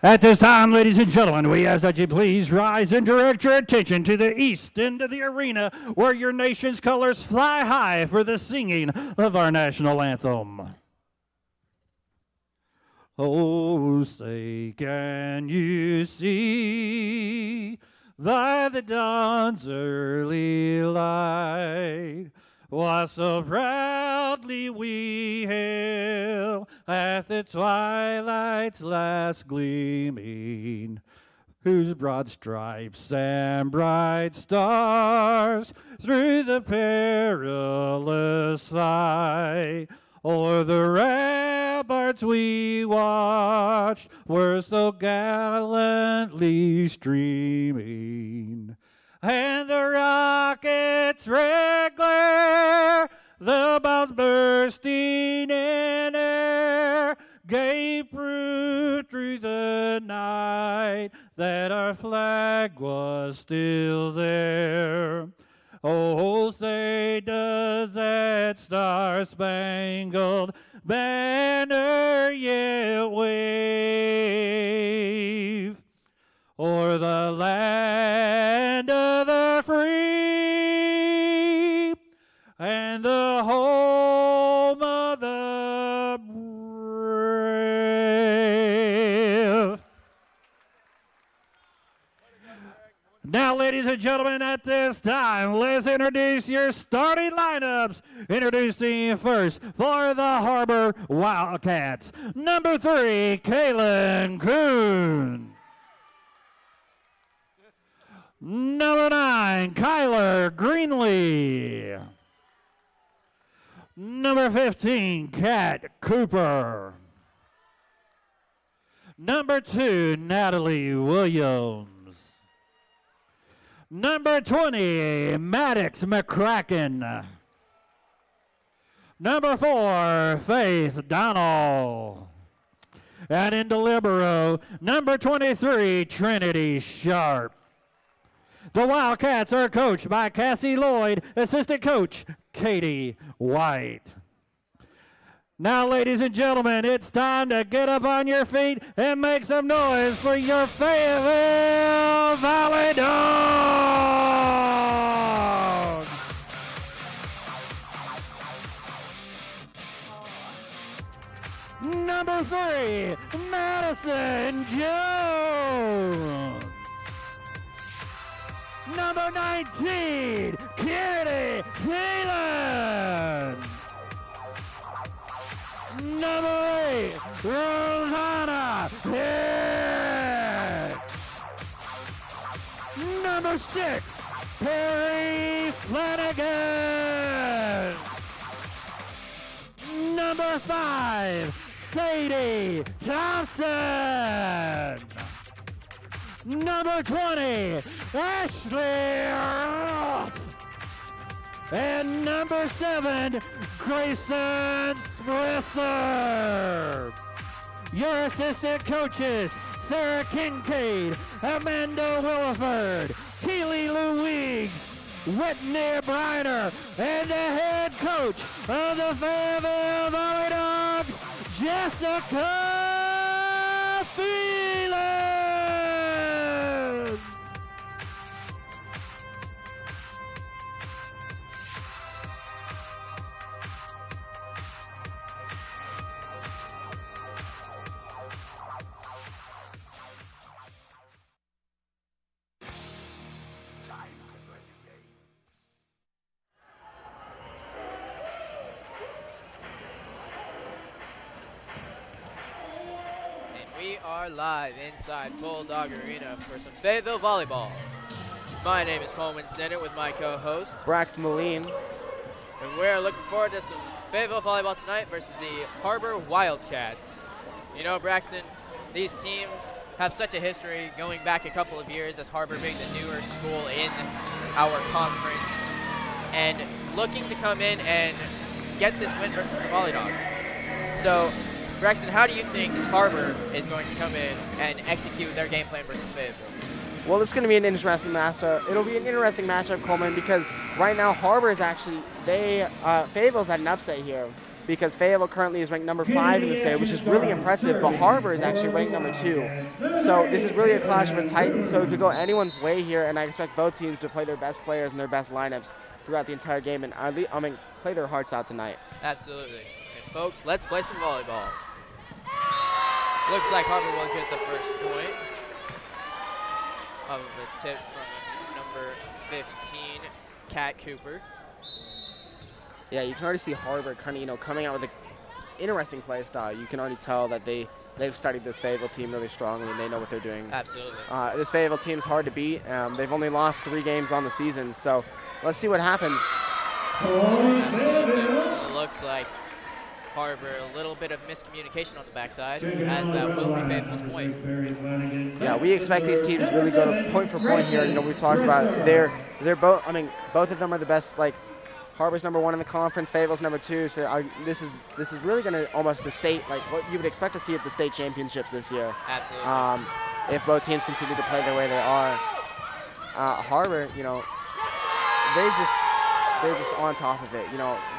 At this time, ladies and gentlemen, we ask that you please rise and direct your attention to the east end of the arena where your nation's colors fly high for the singing of our national anthem. Oh, say, can you see by the dawn's early light what so proudly we hail at the twilight's last gleaming, whose broad stripes and bright stars through the perilous fight o'er the ramparts we watched were so gallantly streaming. And the rocket's red glare, the bombs bursting in air, gave proof through the night that our flag was still there. Oh, say does that star-spangled banner yet wave o'er the land of the free and the home of the brave. Now, ladies and gentlemen, at this time, let's introduce your starting lineups. Introducing first for the Har-Ber Wildcats, number 3, Kaylin Kuhn. Number 9, Kyler Greenlee. Number 15, Kat Cooper. Number 2, Natalie Williams. Number 20, Maddox McCracken. Number 4, Faith Donald. And into libero, number 23, Trinity Sharp. The Wildcats are coached by Cassie Lloyd, assistant coach Katie White. Now, ladies and gentlemen, it's time to get up on your feet and make some noise for your Fayetteville Valley Dogs. Number 3, Madison Jones. Number 19, Kennedy Keelan. Number 8, Rosanna Hicks. Number 6, Perry Flanagan. Number 5, Sadie Thompson. Number 20, Ashley Roth. And number 7, Grayson Spritzer. Your assistant coaches, Sarah Kincaid, Amanda Williford, Keely Louise, Whitney Briner, and the head coach of the Fayetteville Valley Dogs, Jessica Phelan. We are live inside Bulldog Arena for some Fayetteville volleyball. My name is Coleman Sennett with my co-host Brax Moline. And we're looking forward to some Fayetteville volleyball tonight versus the Har-Ber Wildcats. You know, Braxton, these teams have such a history going back a couple of years, as Har-Ber being the newer school in our conference, and looking to come in and get this win versus the Volley Dogs. So, Braxton, how do you think Har-Ber is going to come in and execute their game plan versus Fayetteville? Well, it's going to be an interesting matchup. It'll be an interesting matchup, Coleman, because right now Har-Ber is actually, Fayetteville's had an upset here. because Fayetteville currently is ranked number 5 in the state, which is really impressive, but Har-Ber is actually ranked number 2. So this is really a clash of a Titans, so it could go anyone's way here, and I expect both teams to play their best players and their best lineups throughout the entire game, and play their hearts out tonight. Absolutely. And folks, let's play some volleyball. Looks like Har-Ber will get the first point of the tip from number 15, Kat Cooper. Yeah, you can already see Har-Ber kind of, coming out with an interesting play style. You can already tell that they've studied this Fayetteville team really strongly, and they know what they're doing. Absolutely. This Fayetteville team's hard to beat. They've only lost 3 games on the season, so let's see what happens. It looks like Har-Ber, a little bit of miscommunication on the backside, as that will be Fayetteville's point. Yeah, we expect these teams to really go to point for point here. We've talked about they're both. Both of them are the best. Like, Har-Ber's number 1 in the conference, Fayetteville's number 2. So this is really going to almost a state like what you would expect to see at the state championships this year. Absolutely. If both teams continue to play the way they are, Har-Ber, they're just on top of it,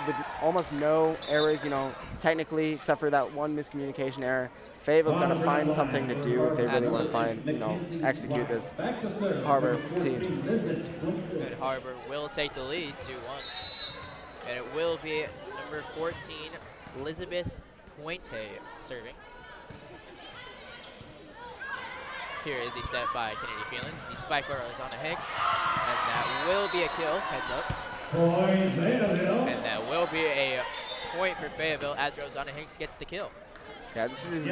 with almost no errors, technically, except for that one miscommunication error. Fayetteville's got to find something to do if they really want to execute this Har-Ber team. And Har-Ber will take the lead 2-1. And it will be number 14, Elizabeth Puente, serving. Here is the set by Kennedy Phelan. The spike barrel is on a Hicks, and that will be a kill, heads up. And that will be a point for Fayetteville as Rosanna Hicks gets the kill. Yeah, this is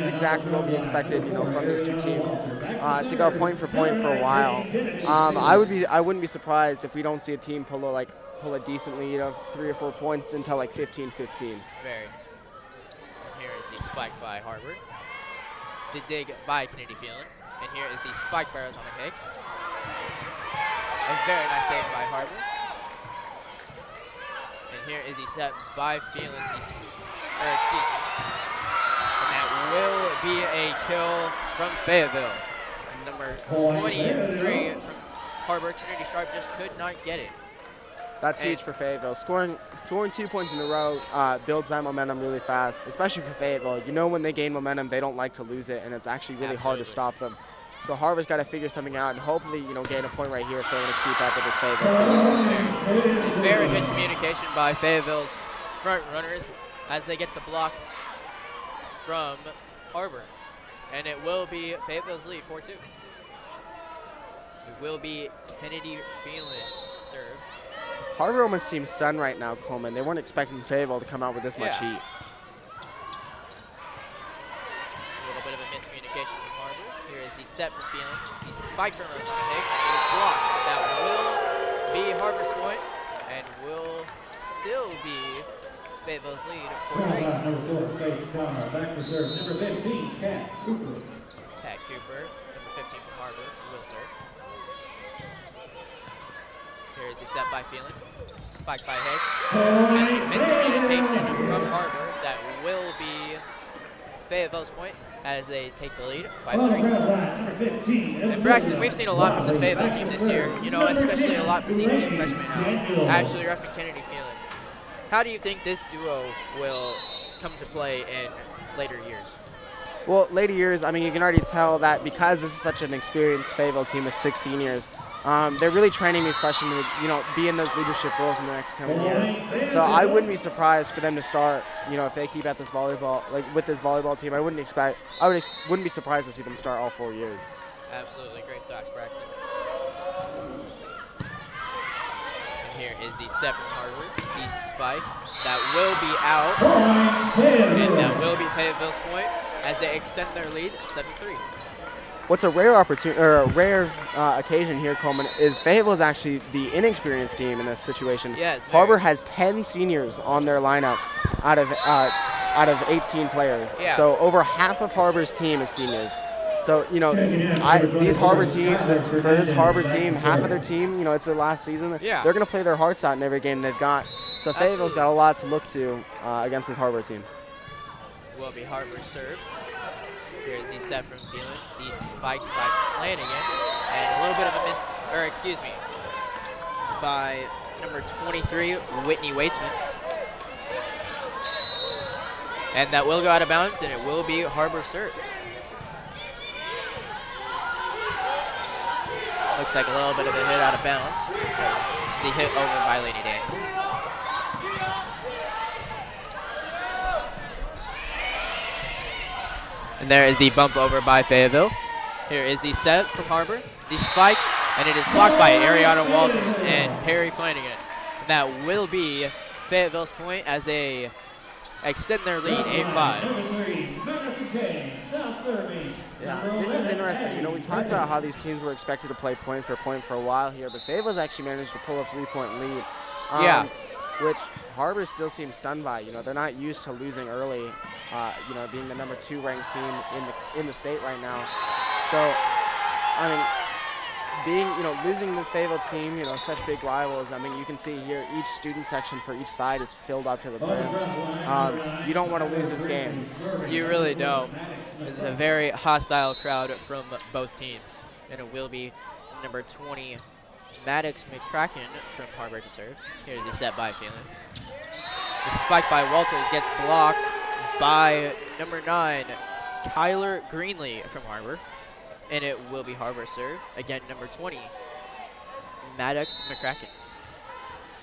exactly what we expected, from these two teams to go point for a while. I wouldn't be surprised if we don't see a team pull a decent lead of 3 or 4 points until like 15-15. Very. And here is the spike by Har-Ber. The dig by Kennedy Phelan. And here is the spike barrels on the Hicks. A very nice save by Har-Ber. And here is the set by Phelan. And that will be a kill from Fayetteville. Number 23 from Har-Ber, Trinity Sharp, just could not get it. That's huge for Fayetteville. Scoring 2 points in a row builds that momentum really fast, especially for Fayetteville. When they gain momentum, they don't like to lose it, and it's actually really hard to stop them. So Har-Ber's got to figure something out and hopefully, gain a point right here if they want to keep up with this Fayetteville team. Very good communication by Fayetteville's front runners as they get the block from Har-Ber. And it will be Fayetteville's lead, 4-2. It will be Kennedy Phelan's serve. Har-Ber almost seems stunned right now, Coleman. They weren't expecting Fayetteville to come out with this much heat. A little bit of a miscommunication from Har-Ber. Here is the set for Phelan. The spike from Rosanna Hicks. It is blocked. That will be Har-Ber's point and will still be Fayetteville's lead at 4-3. Back to serve. Number 15, Kat Cooper. Kat Cooper, number 15 from Har-Ber, will serve. Here is the set by Phelan. Spiked by Hicks. And miscommunication from Har-Ber. That will be Fayetteville's point as they take the lead, 5-3. And Braxton, we've seen a lot from this Fayetteville team this year, especially a lot from these two freshmen, Ashley Ruff and Kennedy Phelan. How do you think this duo will come to play in later years? Well, later years, you can already tell that because this is such an experienced Fayetteville team with 6 seniors, they're really training these freshmen to, be in those leadership roles in the next coming years. So I wouldn't be surprised for them to start, if they keep at this volleyball, with this volleyball team. I wouldn't be surprised to see them start all 4 years. Absolutely, great thoughts, Braxton. And here is the set from Har-Ber, the spike. That will be out, and that will be Fayetteville's point as they extend their lead, 7-3. What's a rare opportunity or a rare occasion here, Coleman, is Fayetteville is actually the inexperienced team in this situation. Yes. Har-Ber has 10 seniors on their lineup out of 18 players. Yeah. So over half of Har-Ber's team is seniors. So these Har-Ber team, for this Har-Ber team, half of their team, it's their last season. Yeah. They're going to play their hearts out in every game they've got. So Fayetteville's got a lot to look to against this Har-Ber team. Will be Har-Ber's serve. Here's the set from Phelan. The spike by Flanagan. And a little bit of a by number 23, Whitney Waitsman. And that will go out of bounds, and it will be Har-Ber serve. Looks like a little bit of a hit out of bounds. The hit over by Lady Daniels. And there is the bump over by Fayetteville. Here is the set from Har-Ber. The spike, and it is blocked by Ariana Walters and Perry Flanagan. And that will be Fayetteville's point as they extend their lead 8-5. Yeah, this is interesting. You know, we talked about how these teams were expected to play point for a while here, but Fayetteville's actually managed to pull a 3-point lead. Which Har-Ber still seems stunned by. You know, they're not used to losing early, you know, being the number 2 ranked team in the state right now. So, I mean, losing this Fayetteville team, you know, such big rivals. I mean, you can see here each student section for each side is filled up to the brim. You don't want to lose this game. You really don't. This is a very hostile crowd from both teams, and it will be number 20, Maddox McCracken from Har-Ber to serve. Here's a set by Phelan. The spike by Walters gets blocked by number 9, Kyler Greenlee from Har-Ber. And it will be Har-Ber serve. Again, number 20, Maddox McCracken.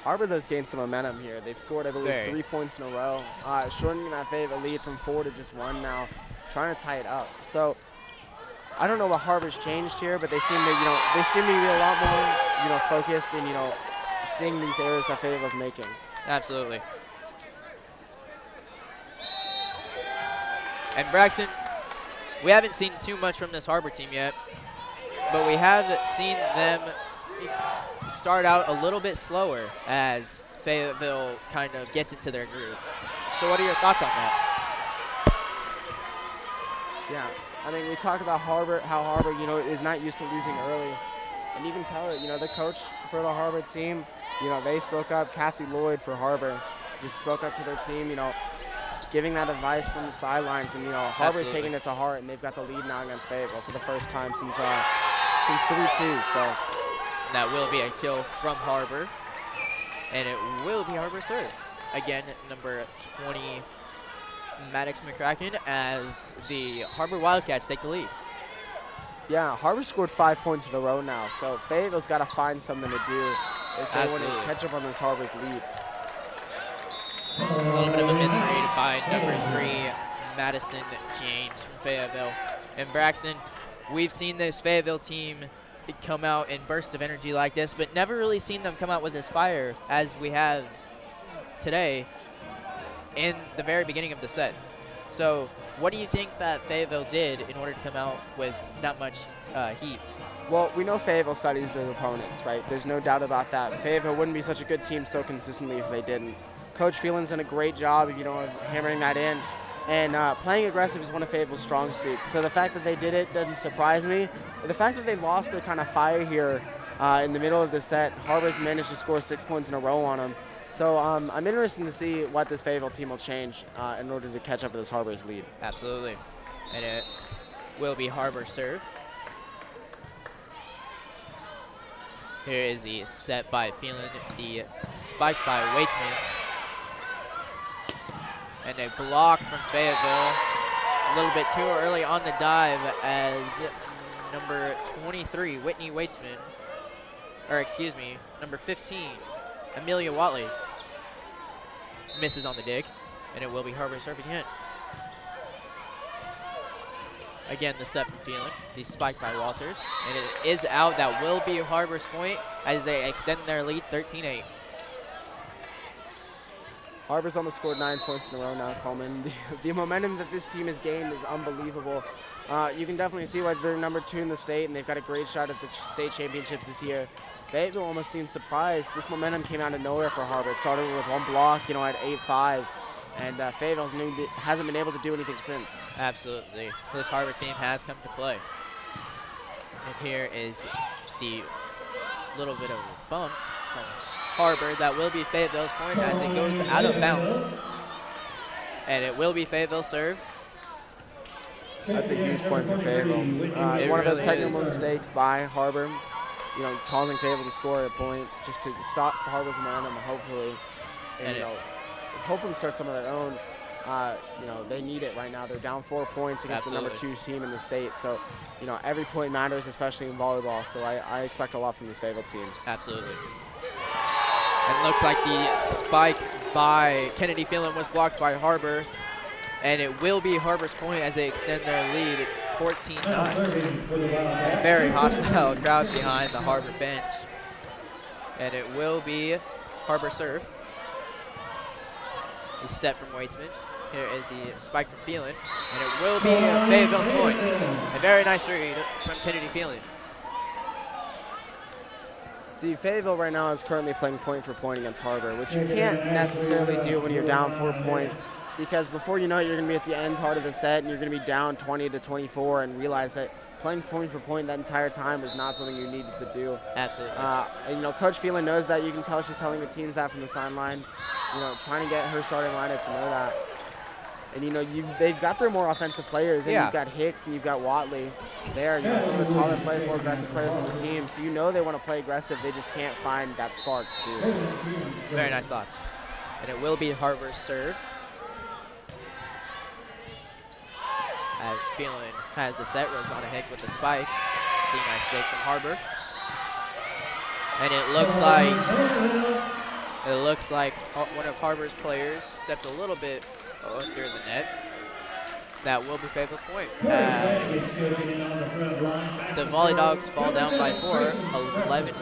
Har-Ber has gained some momentum here. They've scored, I believe, 3 points in a row, shortening that Fayetteville lead from 4 to just 1 now, trying to tie it up. So I don't know what Har-Ber's changed here, but they seem to, they seem to be a lot more, focused and, seeing these errors that Fayetteville's making. Absolutely. And Braxton, we haven't seen too much from this Har-Ber team yet, but we have seen them start out a little bit slower as Fayetteville kind of gets into their groove. So what are your thoughts on that? Yeah, I mean, we talked about how Har-Ber, is not used to losing early. And you can tell it, the coach for the Har-Ber team, they spoke up. Cassie Lloyd for Har-Ber just spoke up to their team, giving that advice from the sidelines. And, Har-Ber's taking it to heart, and they've got the lead now against Fayetteville for the first time since 3-2. So that will be a kill from Har-Ber, and it will be Har-Ber serve. Again, number 20, Maddox McCracken, as the Har-Ber Wildcats take the lead. Yeah, Har-Ber scored 5 points in a row now, so Fayetteville's got to find something to do if they want to catch up on this Har-Ber's lead. A little bit of a misread by number 3, Madison James from Fayetteville. And Braxton, we've seen this Fayetteville team come out in bursts of energy like this, but never really seen them come out with this fire as we have today in the very beginning of the set. So what do you think that Fayetteville did in order to come out with that much heat? Well, we know Fayetteville studies their opponents, right? There's no doubt about that. Fayetteville wouldn't be such a good team so consistently if they didn't. Coach Phelan's done a great job of, hammering that in. And playing aggressive is one of Fayetteville's strong suits. So the fact that they did it doesn't surprise me. But the fact that they lost their kind of fire here in the middle of the set, Har-Ber's managed to score 6 points in a row on them. So I'm interested to see what this Fayetteville team will change in order to catch up with this Har-Ber's lead. Absolutely. And it will be Har-Ber serve. Here is the set by Phelan, the spike by Waitsman. And a block from Fayetteville. A little bit too early on the dive as number 23, Whitney Waitsman, number 15, Amelia Watley, misses on the dig, and it will be Har-Ber serve again. Again, the set from Phelan, the spike by Walters, and it is out. That will be Har-Ber's point as they extend their lead 13-8. Har-Ber's almost scored 9 points in a row now, Coleman. The momentum that this team has gained is unbelievable. You can definitely see why they're number 2 in the state, and they've got a great shot at the state championships this year. Fayetteville almost seems surprised. This momentum came out of nowhere for Har-Ber. It started with 1 block, at 8-5, and Fayetteville hasn't been able to do anything since. Absolutely. This Har-Ber team has come to play. And here is the little bit of a bump from Har-Ber. That will be Fayetteville's point as it goes out of bounds. And it will be Fayetteville serve. That's a huge point for Fayetteville. One of those technical mistakes by Har-Ber, causing Fayetteville to score a point just to stop Har-Ber's momentum and hopefully start some of their own. they need it right now. They're down 4 points against Absolutely. the number 2 team in the state. So, every point matters, especially in volleyball. So I expect a lot from this Fayetteville team. Absolutely. It looks like the spike by Kennedy Phelan was blocked by Har-Ber, and it will be Har-Ber's point as they extend their lead. It's 14-9. Very hostile crowd behind the Har-Ber bench. And it will be Har-Ber serve. The set from Weitzman. Here is the spike from Phelan, and it will be Fayetteville's point. A very nice read from Kennedy Phelan. See, Fayetteville right now is currently playing point for point against Har-Ber, which you can't necessarily do when you're down 4 points, because before you know it, you're going to be at the end part of the set, and you're going to be down 20-24, and realize that playing point for point that entire time is not something you needed to do. Absolutely. And, Coach Phelan knows that. You can tell she's telling the teams that from the sideline, trying to get her starting lineup to know that. And, they've got their more offensive players, and you've got Hicks and you've got Watley there. Some of the taller players, more aggressive players on the team. So they want to play aggressive. They just can't find that spark to do it. So. Very nice thoughts. And it will be Har-Ber's serve. As Phelan has the set, Rosanna Hicks with the spike. The nice dig from Har-Ber. And it looks like one of Har-Ber's players stepped a little bit under the net. That will be Fayetteville's point. The Volley Dogs fall down by 4, 11-15.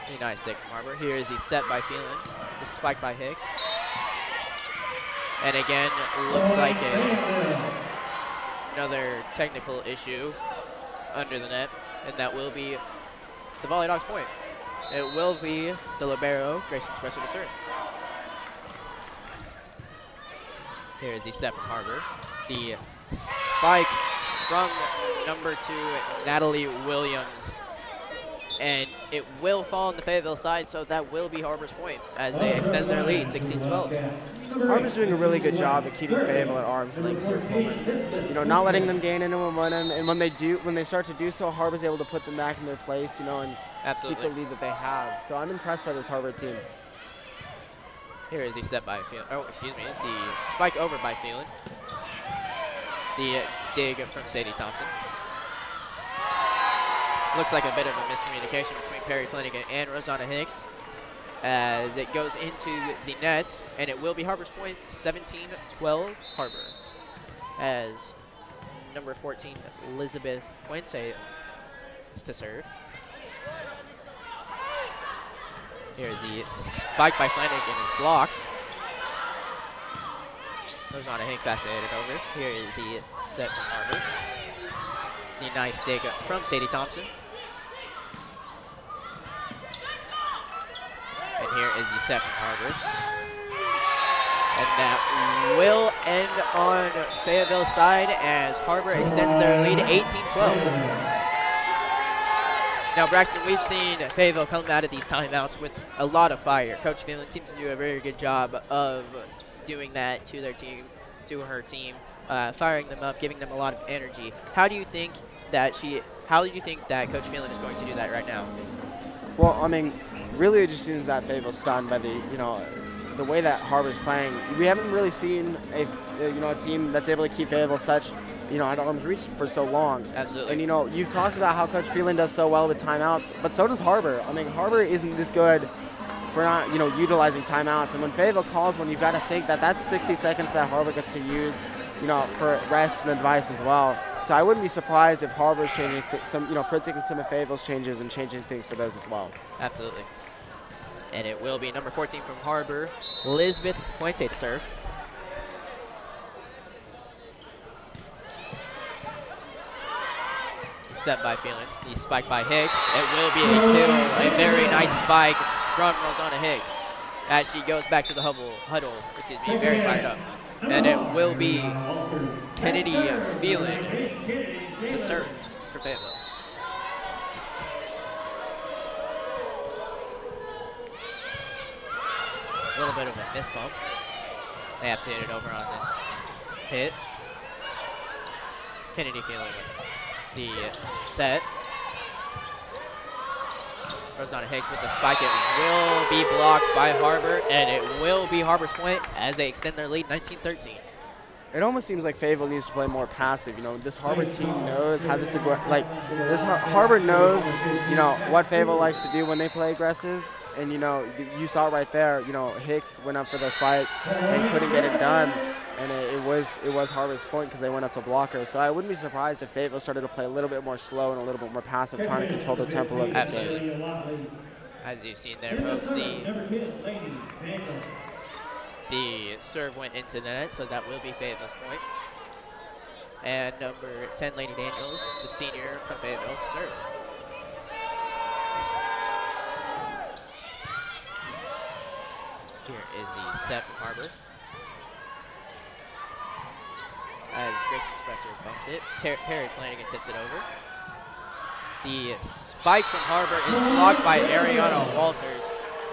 A nice dig from Har-Ber. Here is the set by Phelan. The spike by Hicks. And again, it looks like another technical issue under the net, and that will be the Volley Dogs' point. It will be the libero, Grayson Espresso, to serve. Here is the set from Har-Ber. The spike from number 2, Natalie Williams. And it will fall on the Fayetteville side, so that will be Har-Ber's point as they extend their lead, 16-12. Har-Ber's doing a really good job at keeping Fayetteville at arm's length here, Coleman. Not letting them gain any momentum, and when they start to do so, Har-Ber's able to put them back in their place, and Absolutely. keep the lead that they have. So I'm impressed by this Har-Ber team. Here is the set by Phelan. Oh, excuse me. The spike over by Phelan. The dig from Sadie Thompson. Looks like a bit of a miscommunication between Perry Flanagan and Rosanna Hicks as it goes into the net, and it will be Har-Ber's point, 17-12 Har-Ber, as number 14, Elizabeth Puente, to serve. Here's the spike by Flanagan is blocked. Rosanna Hicks has to hit it over. Here is the set from Har-Ber. The nice dig from Sadie Thompson. And here is the set from Har-Ber. And that will end on Fayetteville's side as Har-Ber extends their lead 18-12. Now, Braxton, we've seen Fayetteville come out of these timeouts with a lot of fire. Coach Phelan seems to do a very good job of doing that to their team, to her team, firing them up, giving them a lot of energy. How do you think that Coach Phelan is going to do that right now? Well, really it just seems that Fayetteville's stunned by the way that Har-Ber's playing. We haven't really seen a team that's able to keep Fayetteville such at arm's reach for so long. Absolutely. And you've talked about how Coach Phelan does so well with timeouts, but so does Har-Ber. Har-Ber isn't this good for not utilizing timeouts. And when Fayetteville calls one, you've got to think that that's 60 seconds that Har-Ber gets to use, for rest and advice as well. So I wouldn't be surprised if Har-Ber's changing predicting some of Fayetteville's changes and changing things for those as well. Absolutely. And it will be number 14 from Har-Ber, Elizabeth Puente, to serve. Set by Phelan. The spike by Hicks. It will be a kill. A very nice spike from Rosanna Hicks as she goes back to the huddle. Very fired up. And it will be Kennedy Phelan to serve for Fayetteville. A little bit of a miss bump. They have to hit it over on this hit. Kennedy Phelan with the set. Rosanna Hicks with the spike. It will be blocked by Har-Ber, and it will be Har-Ber's point as they extend their lead 19-13. It almost seems like Fayetteville needs to play more passive. You know, this Har-Ber team knows how this Har-Ber knows, you know, what Fayetteville likes to do when they play aggressive. And, you know, you saw it right there. You know, Hicks went up for the spike and couldn't get it done. And it was Har-Ber's point because they went up to block her. So I wouldn't be surprised if Fayetteville started to play a little bit more slow and a little bit more passive, trying to control the tempo of this game. As you've seen there, folks, the serve went into the net, so that will be Fayetteville's point. And number 10, Lady Daniels, the senior from Fayetteville, serve. Here is the set from Har-Ber. As Grayson Spresser bumps it, Perry Flanagan tips it over. The spike from Har-Ber is blocked by Ariana Walters,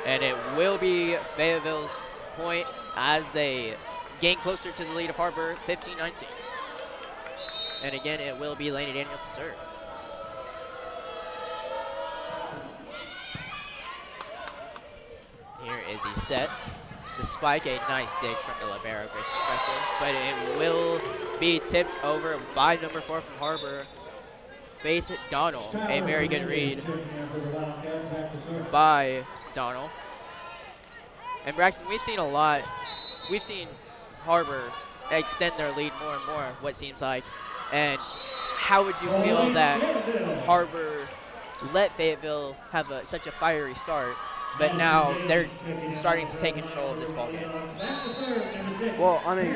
and it will be Fayetteville's point as they gain closer to the lead of Har-Ber, 15-19. And again, it will be Lady Daniels to serve. Here is the set. The spike, a nice dig from the libero, Grayson Spresser, but it will be tipped over by number 4 from Har-Ber, Faith Donnell. A very good read by Donnell. And Braxton, we've seen a lot. We've seen Har-Ber extend their lead more and more, what seems like. And how would you feel that Har-Ber let Fayetteville have such a fiery start, but now they're starting to take control of this ballgame? Well, I mean,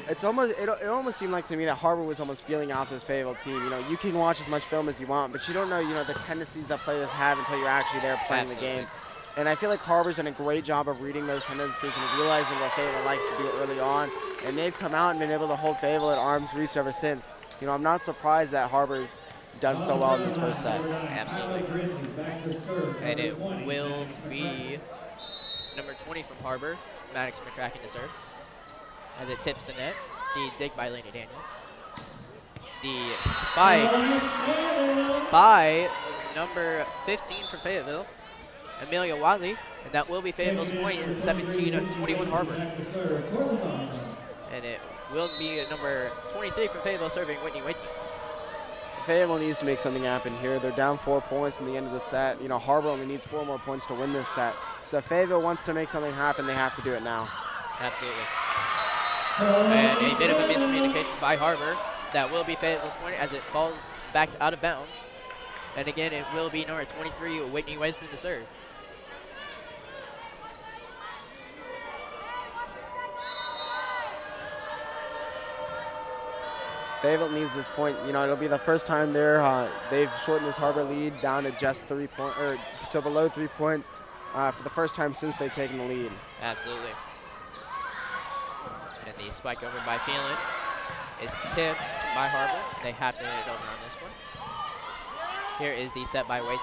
it almost seemed like to me that Har-Ber was almost feeling out this Fayetteville team. You know, you can watch as much film as you want, but you don't know, you know, the tendencies that players have until you're actually there playing the game. And I feel like Har-Ber's done a great job of reading those tendencies and realizing what Fayetteville likes to do early on. And they've come out and been able to hold Fayetteville at arm's reach ever since. You know, I'm not surprised that Har-Ber's done so well in this first set. Absolutely. And it will be number 20 from Har-Ber, Maddox McCracken to serve. As it tips the net, the dig by Lady Daniels. The spike by number 15 from Fayetteville, Amelia Wadley, and that will be Fayetteville's point in 17-21 Har-Ber. And it will be number 23 from Fayetteville serving Whitney Wakeman. Fayetteville needs to make something happen here. They're down 4 points in the end of the set. You know, Har-Ber only needs 4 more points to win this set. So if Fayetteville wants to make something happen, they have to do it now. Absolutely. And a bit of a miscommunication by Har-Ber. That will be Fayetteville's point as it falls back out of bounds. And again, it will be number 23, Whitney Weisman to serve. Fayetteville needs this point. You know, it'll be the first time they've shortened this Har-Ber lead down to just 3 points, or to below 3 points, for the first time since they've taken the lead. Absolutely. And the spike over by Phelan is tipped by Har-Ber. They have to hit it over on this one. Here is the set by Waitsman.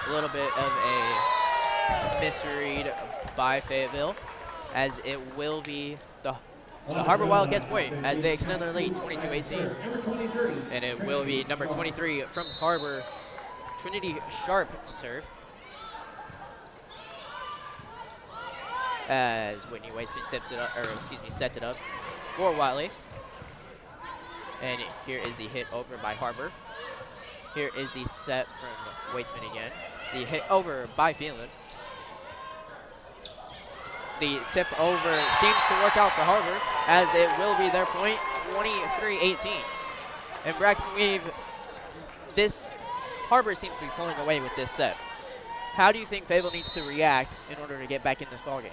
A little bit of a misread by Fayetteville, as it will be the Har-Ber Wildcats point as they extend their lead 22-18. And it will be number 23 from Har-Ber, Trinity Sharp to serve. As Whitney Waitsman sets it up for Wiley. And here is the hit over by Har-Ber. Here is the set from Waitsman again. The hit over by Phelan. The tip over seems to work out for Har-Ber, as it will be their point, 23-18. And Braxton Har-Ber seems to be pulling away with this set. How do you think Fayetteville needs to react in order to get back in this ballgame?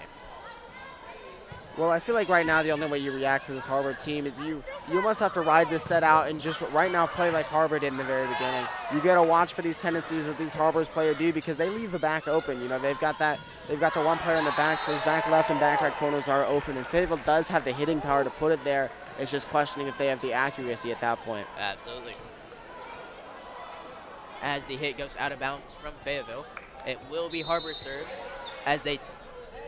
Well, I feel like right now the only way you react to this Har-Ber team is you must have to ride this set out and just right now play like Har-Ber did in the very beginning. You've got to watch for these tendencies that these Har-Ber's players do, because they leave the back open. You know, they've got the one player in the back, so his back left and back right corners are open, and Fayetteville does have the hitting power to put it there. It's just questioning if they have the accuracy at that point. Absolutely. As the hit goes out of bounds from Fayetteville, it will be Har-Ber's serve as they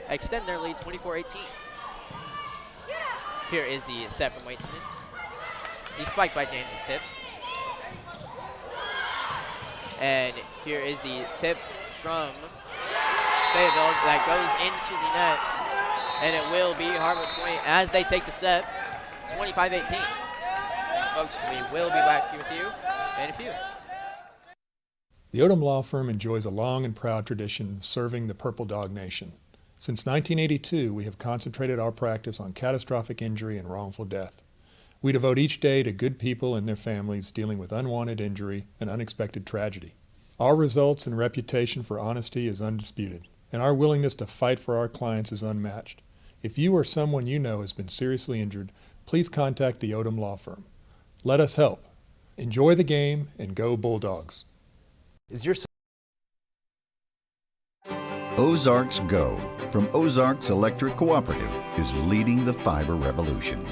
extend their lead 24-18. Here is the set from Waitsman. The spike by James is tipped. And Here is the tip from Fayetteville that goes into the net, and it will be Har-Ber's point as they take the set, 25-18. Folks, we will be back with you in a few. The Odom Law Firm enjoys a long and proud tradition of serving the Purple Dog Nation. Since 1982, we have concentrated our practice on catastrophic injury and wrongful death. We devote each day to good people and their families dealing with unwanted injury and unexpected tragedy. Our results and reputation for honesty is undisputed, and our willingness to fight for our clients is unmatched. If you or someone you know has been seriously injured, please contact the Odom Law Firm. Let us help. Enjoy the game and go Bulldogs. Ozarks Go from Ozarks Electric Cooperative is leading the fiber revolution,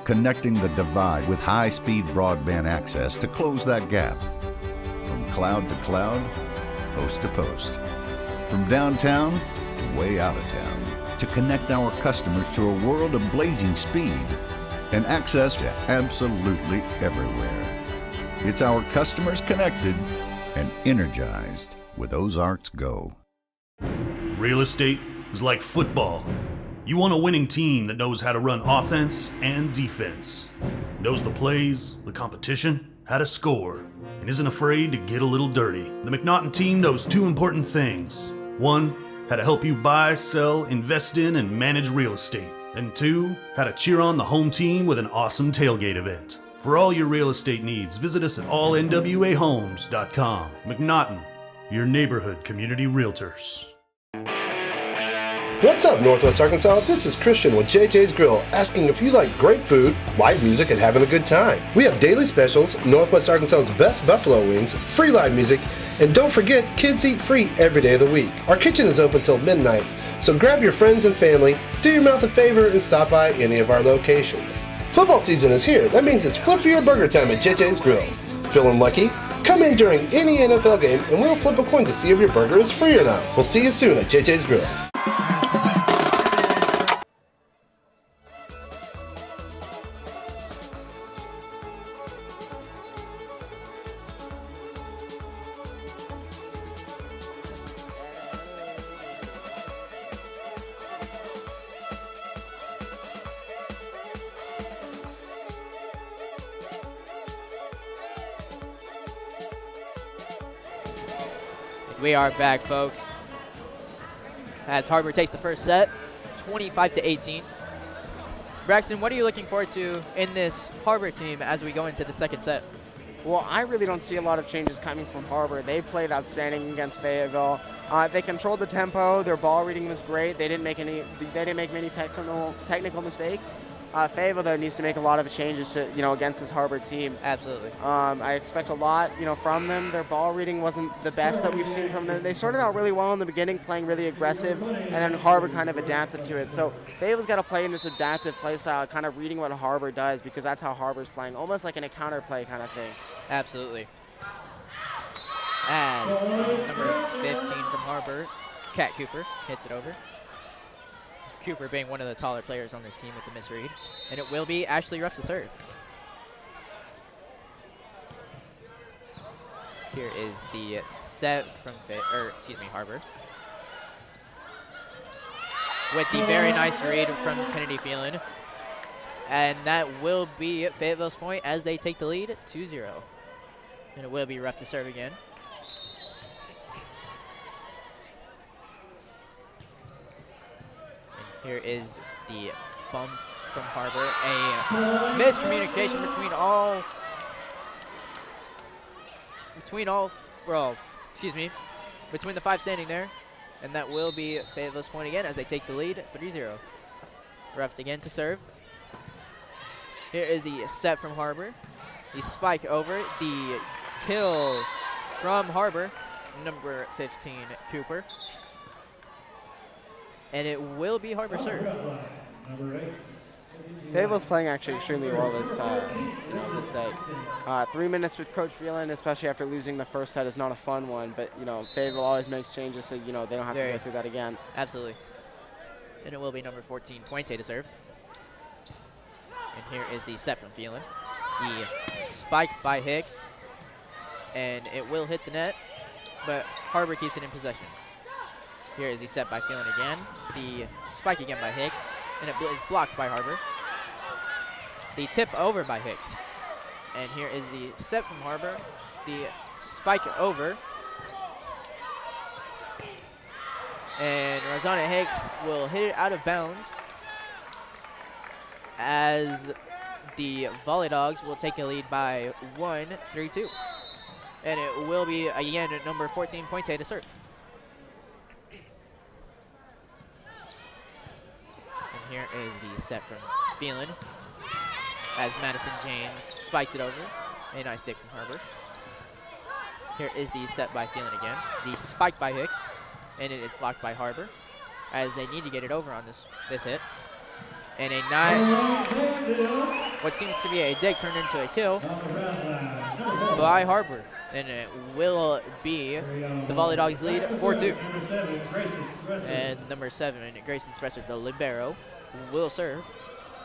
connecting the divide with high-speed broadband access to close that gap. From cloud to cloud, post to post, from downtown to way out of town, to connect our customers to a world of blazing speed and access to absolutely everywhere. It's our customers connected and energized with Ozarks Go. Real estate is like football. You want a winning team that knows how to run offense and defense, knows the plays, the competition, how to score, and isn't afraid to get a little dirty. The McNaughton team knows two important things. One, how to help you buy, sell, invest in, and manage real estate. And two, how to cheer on the home team with an awesome tailgate event. For all your real estate needs, visit us at allnwahomes.com. McNaughton, your neighborhood community realtors. What's up, Northwest Arkansas? This is Christian with JJ's Grill, asking if you like great food, live music, and having a good time. We have daily specials, Northwest Arkansas's best buffalo wings, free live music, and don't forget, kids eat free every day of the week. Our kitchen is open till midnight, so grab your friends and family, do your mouth a favor, and stop by any of our locations. Football season is here. That means it's flip for your burger time at JJ's Grill. Feeling lucky? Come in during any NFL game, and we'll flip a coin to see if your burger is free or not. We'll see you soon at JJ's Grill. We are back, folks, as Har-Ber takes the first set, 25-18. Braxton, what are you looking forward to in this Har-Ber team as we go into the second set? Well, I really don't see a lot of changes coming from Har-Ber. They played outstanding against Fayetteville. They controlled the tempo. Their ball reading was great. They didn't make many technical mistakes. Fayetteville, though, needs to make a lot of changes to, against this Har-Ber team. Absolutely. I expect a lot, from them. Their ball reading wasn't the best that we've seen from them. They started out really well in the beginning, playing really aggressive, and then Har-Ber kind of adapted to it. So Fayetteville's got to play in this adaptive play style, kind of reading what Har-Ber does, because that's how Har-Ber's playing, almost like in a counterplay kind of thing. Absolutely. As number 15 from Har-Ber, Kat Cooper, hits it over. Cooper being one of the taller players on this team with the misread. And it will be Ashley Ruff to serve. Here is the set from Har-Ber. With the very nice read from Kennedy Phelan. And that will be Fayetteville's point as they take the lead 2-0. And it will be Ruff to serve again. Here is the bump from Har-Ber. A miscommunication between the five standing there. And that will be Fayetteville's point again as they take the lead 3-0. Ruff again to serve. Here is the set from Har-Ber. The spike over. The kill from Har-Ber. Number 15, Cooper. And it will be Har-Ber serve. Fayetteville's playing actually extremely well this set. 3 minutes with Coach Phelan, especially after losing the first set, is not a fun one. But Fayetteville always makes changes, so they don't have to go through that again. Absolutely. And it will be number 14, Pointe to serve. And here is the set from Phelan. The spike by Hicks, and it will hit the net. but Har-Ber keeps it in possession. Here is the set by Phelan again. The spike again by Hicks, and it is blocked by Har-Ber. The tip over by Hicks. And here is the set from Har-Ber. The spike over. And Rosanna Hicks will hit it out of bounds as the Volley Dogs will take a lead by 1, 3-2. And it will be, again, at number 14, Pointe to serve. And here is the set from Phelan as Madison James spikes it over. A nice dig from Har-Ber. Here is the set by Phelan again. The spike by Hicks, and it is blocked by Har-Ber as they need to get it over on this hit. And a what seems to be a dig turned into a kill by Har-Ber. And it will be the Volley Dogs lead 4-2. And number 7, Grayson Spresser, the libero, will serve.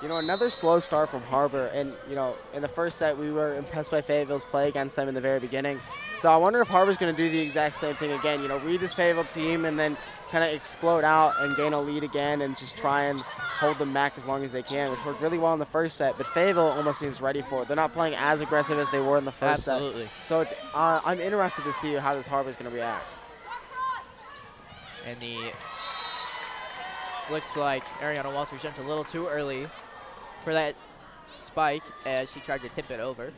You know, another slow start from Har-Ber, and, you know, in the first set, we were impressed by Fayetteville's play against them in the very beginning. So I wonder if Har-Ber's going to do the exact same thing again, you know, read this Fayetteville team and then kind of explode out and gain a lead again and just try and hold them back as long as they can, which worked really well in the first set, but Fayetteville almost seems ready for it. They're not playing as aggressive as they were in the first Absolutely. set. So it's I'm interested to see how this Har-Ber's going to react. And looks like Ariana Walters jumped a little too early for that spike as she tried to tip it over,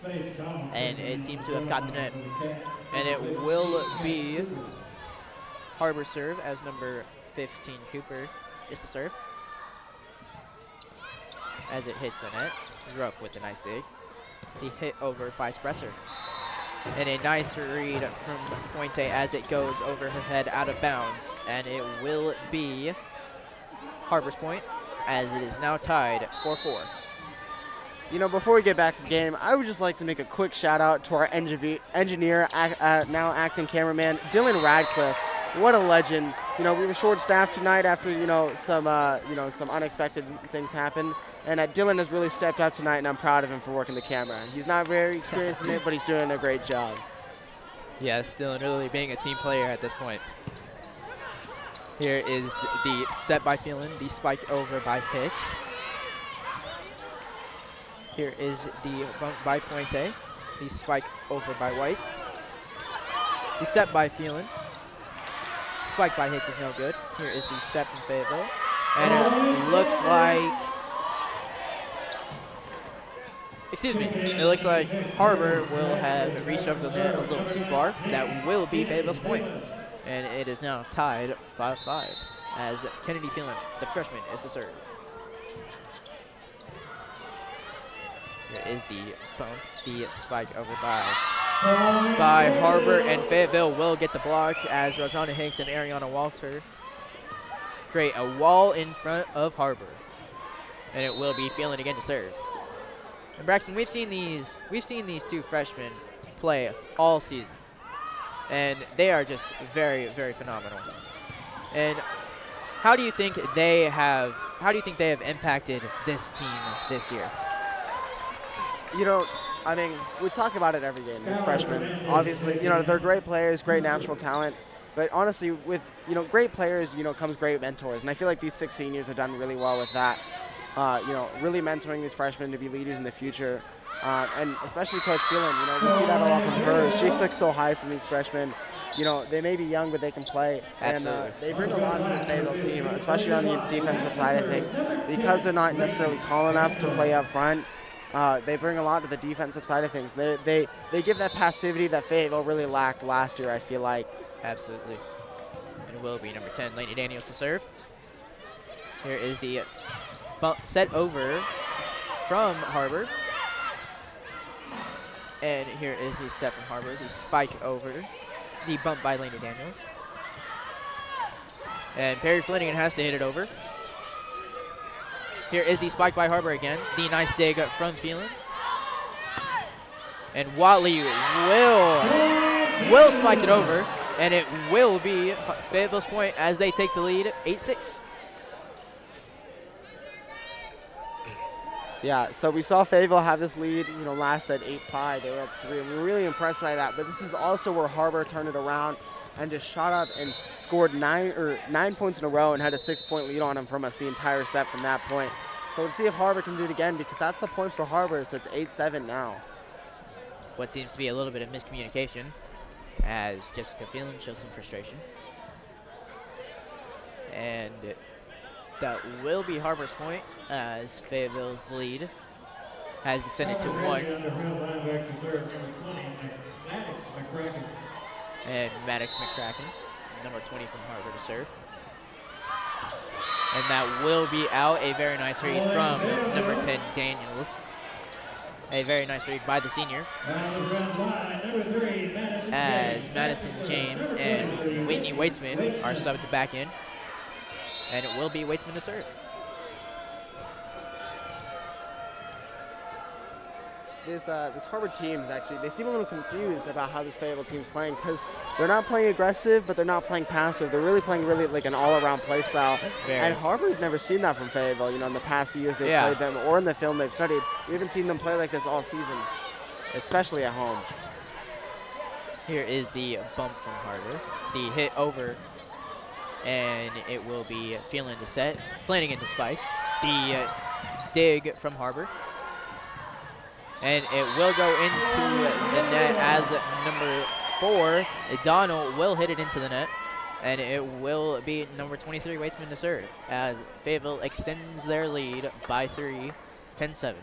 and it seems to have caught the net. And it will be Har-Ber serve as number 15 Cooper is to serve as it hits the net. Ruff with a nice dig. He hit over by Spresser, and a nice read from Pointe as it goes over her head out of bounds, and it will be Har-Ber's point as it is now tied 4-4. You know, before we get back to the game, I would just like to make a quick shout out to our engineer, now acting cameraman, Dylan Radcliffe. What a legend. You know, we were short-staffed tonight after, some unexpected things happened. And Dylan has really stepped up tonight, and I'm proud of him for working the camera. He's not very experienced in it, but he's doing a great job. Yes, Dylan really being a team player at this point. Here is the set by Phelan, the spike over by Hicks. Here is the bump by Pointe, the spike over by White. The set by Phelan. Spike by Hicks is no good. Here is the set from Fayetteville. And it looks like, it looks like Har-Ber will have reached over the net a little too far. That will be Fayetteville's point. And it is now tied 5-5 as Kennedy Phelan, the freshman, is to serve. Here is the bump, the spike over by Har-Ber, and Fayetteville will get the block as Rosanna Hicks and Ariana Walter create a wall in front of Har-Ber. And it will be Phelan again to serve. And Braxton, we've seen these two freshmen play all season. And they are just very, very phenomenal. And how do you think they have impacted this team this year? You know, I mean, we talk about it every game, these freshmen. Obviously, they're great players, great natural talent. But honestly, with, great players, comes great mentors. And I feel like these 6 seniors have done really well with that. Really mentoring these freshmen to be leaders in the future. And especially Coach Phelan, we see that a lot from her. She expects so high from these freshmen. They may be young, but they can play. Absolutely. And they bring a lot to this Fayetteville team, especially on the defensive side of things. Because they're not necessarily tall enough to play up front, they bring a lot to the defensive side of things. They give that passivity that Fayetteville really lacked last year, I feel like. Absolutely. And it will be number 10, Lainey Daniels to serve. Here is the bump set over from Har-Ber. And here is the set from Har-Ber, the spike over, the bump by Lainey Daniels. And Perry Flanagan has to hit it over. Here is the spike by Har-Ber again, the nice dig from Phelan. And Watley will spike it over, and it will be Fayetteville's point as they take the lead 8-6. Yeah, so we saw Fayetteville have this lead, last at 8-5. They were up 3, and we were really impressed by that. But this is also where Har-Ber turned it around. and just shot up and scored 9 points in a row and had a 6-point lead on him from us the entire set from that point. So let's see if Har-Ber can do it again, because that's the point for Har-Ber, so it's 8-7 now. What seems to be a little bit of miscommunication as Jessica Phelan shows some frustration. And that will be Har-Ber's point as Fayetteville's lead has descended to 1. And Maddox McCracken, number 20 from Har-Ber to serve. And that will be out. A very nice read from number 10, Daniels. A very nice read by the senior. As Madison James and Whitney Waitsman are subbed to back in. And it will be Waitsman to serve. This Har-Ber team is actually, they seem a little confused about how this Fayetteville team's playing, because they're not playing aggressive, but they're not playing passive. They're really playing like an all-around play style. And Har-Ber's never seen that from Fayetteville, in the past years they've played them, or in the film they've studied. We haven't seen them play like this all season, especially at home. Here is the bump from Har-Ber. The hit over, and it will be Phelan to set. Flanagan to spike. The dig from Har-Ber. And it will go into the net as number 4, Donald will hit it into the net. And it will be number 23, Waitsman to serve, as Fayetteville extends their lead by 3, 10-7.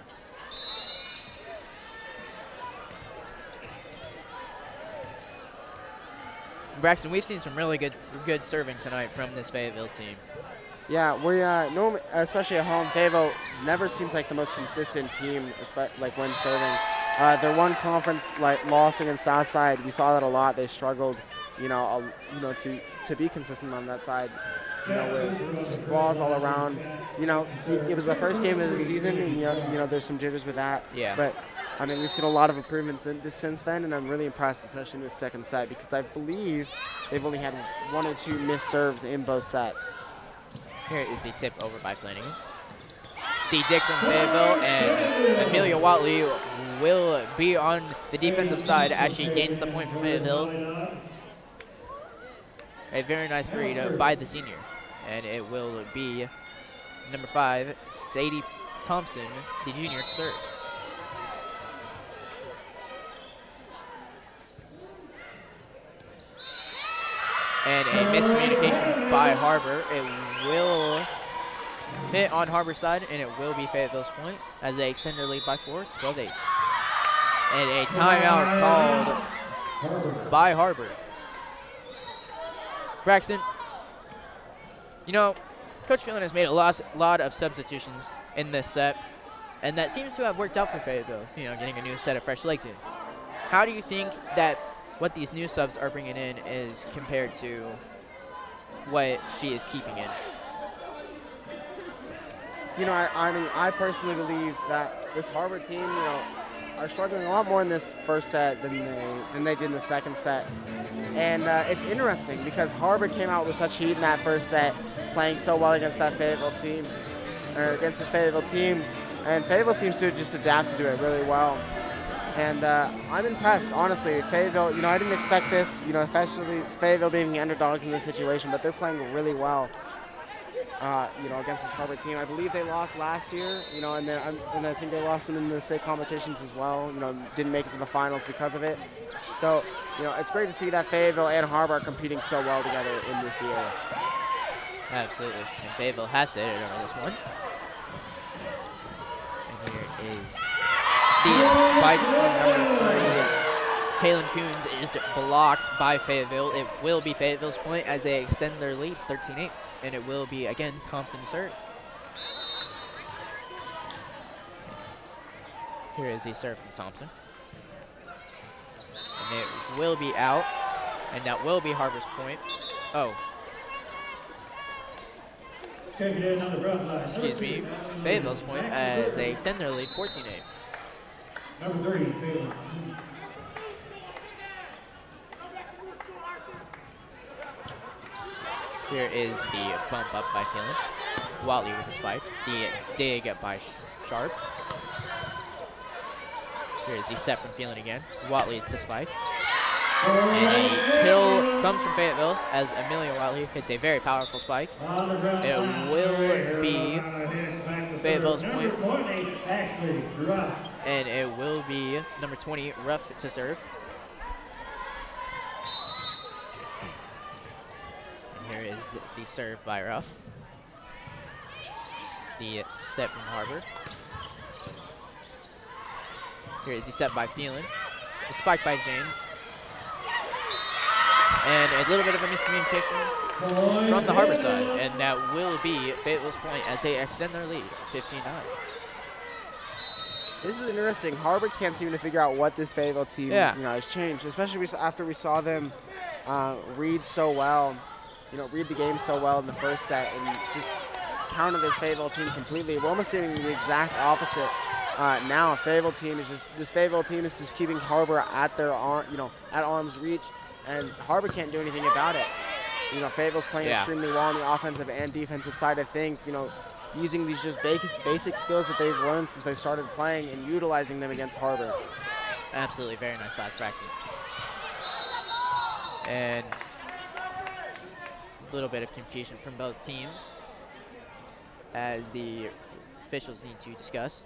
Braxton, we've seen some really good serving tonight from this Fayetteville team. Yeah, we normally, especially at home, Fayetteville never seems like the most consistent team, like when serving. Their one conference loss against Southside, we saw that a lot. They struggled, to be consistent on that side, with just flaws all around. It was the first game of the season, and there's some jitters with that. Yeah. But I mean, we've seen a lot of improvements since then, and I'm really impressed, especially in this second set, because I believe they've only had 1 or 2 missed serves in both sets. Here is the tip over by Flanagan. The dig from Fayetteville, and Amelia Watley will be on the defensive side as she gains the point for Fayetteville. A very nice read by the senior. And it will be number 5, Sadie Thompson, the junior, to serve. And a miscommunication by Har-Ber. It will hit on Har-Ber's side, and it will be Fayetteville's point as they extend their lead by 4, 12-8. And a timeout called by Har-Ber. Braxton, Coach Phelan has made a lot of substitutions in this set, and that seems to have worked out for Fayetteville, getting a new set of fresh legs in. How do you think that what these new subs are bringing in is compared to what she is keeping in? I personally believe that this Har-Ber team, are struggling a lot more in this first set than they did in the second set. And it's interesting because Har-Ber came out with such heat in that first set, playing so well against that Fayetteville team, against this Fayetteville team. And Fayetteville seems to just adapt to do it really well. And I'm impressed, honestly. Fayetteville, I didn't expect this, especially Fayetteville being the underdogs in this situation, but they're playing really well, against this Har-Ber team. I believe they lost last year, and I think they lost them in the state competitions as well, didn't make it to the finals because of it. So, it's great to see that Fayetteville and Har-Ber are competing so well together in this year. Absolutely, and Fayetteville has to hit it over this one. And here is the spike from number 3. Kaylin Coons is blocked by Fayetteville. It will be Fayetteville's point as they extend their lead 13-8. And it will be, again, Thompson to serve. Here is the serve from Thompson. And it will be out. And that will be Har-Ber's point. Oh. Excuse me. Fayetteville's point as they extend their lead 14-8. Number 3, Fayetteville. Here is the bump up by Phelan. Watley with the spike. The dig by Sharp. Here is the set from Phelan again. Watley to spike. And a kill comes from Fayetteville as Emilio Wiley hits a very powerful spike. It will be Fayetteville's point. And it will be number 20, Ruff, to serve. And here is the serve by Ruff. The set from Har-Ber. Here is the set by Phelan. The spike by James. And a little bit of a miscommunication from the Har-Ber side. And that will be Fayetteville's point as they extend their lead, 15-9. This is interesting. Har-Ber can't seem to figure out what this Fayetteville team has changed, especially after we saw them read so well, read the game so well in the first set and just counter this Fayetteville team completely. We're almost seeing the exact opposite now. This Fayetteville team is just keeping Har-Ber at their at arm's reach, and Har-Ber can't do anything about it. Fayetteville's playing extremely well on the offensive and defensive side of things. Using these just basic skills that they've learned since they started playing and utilizing them against Har-Ber. Absolutely, very nice fast practice. And a little bit of confusion from both teams as the officials need to discuss.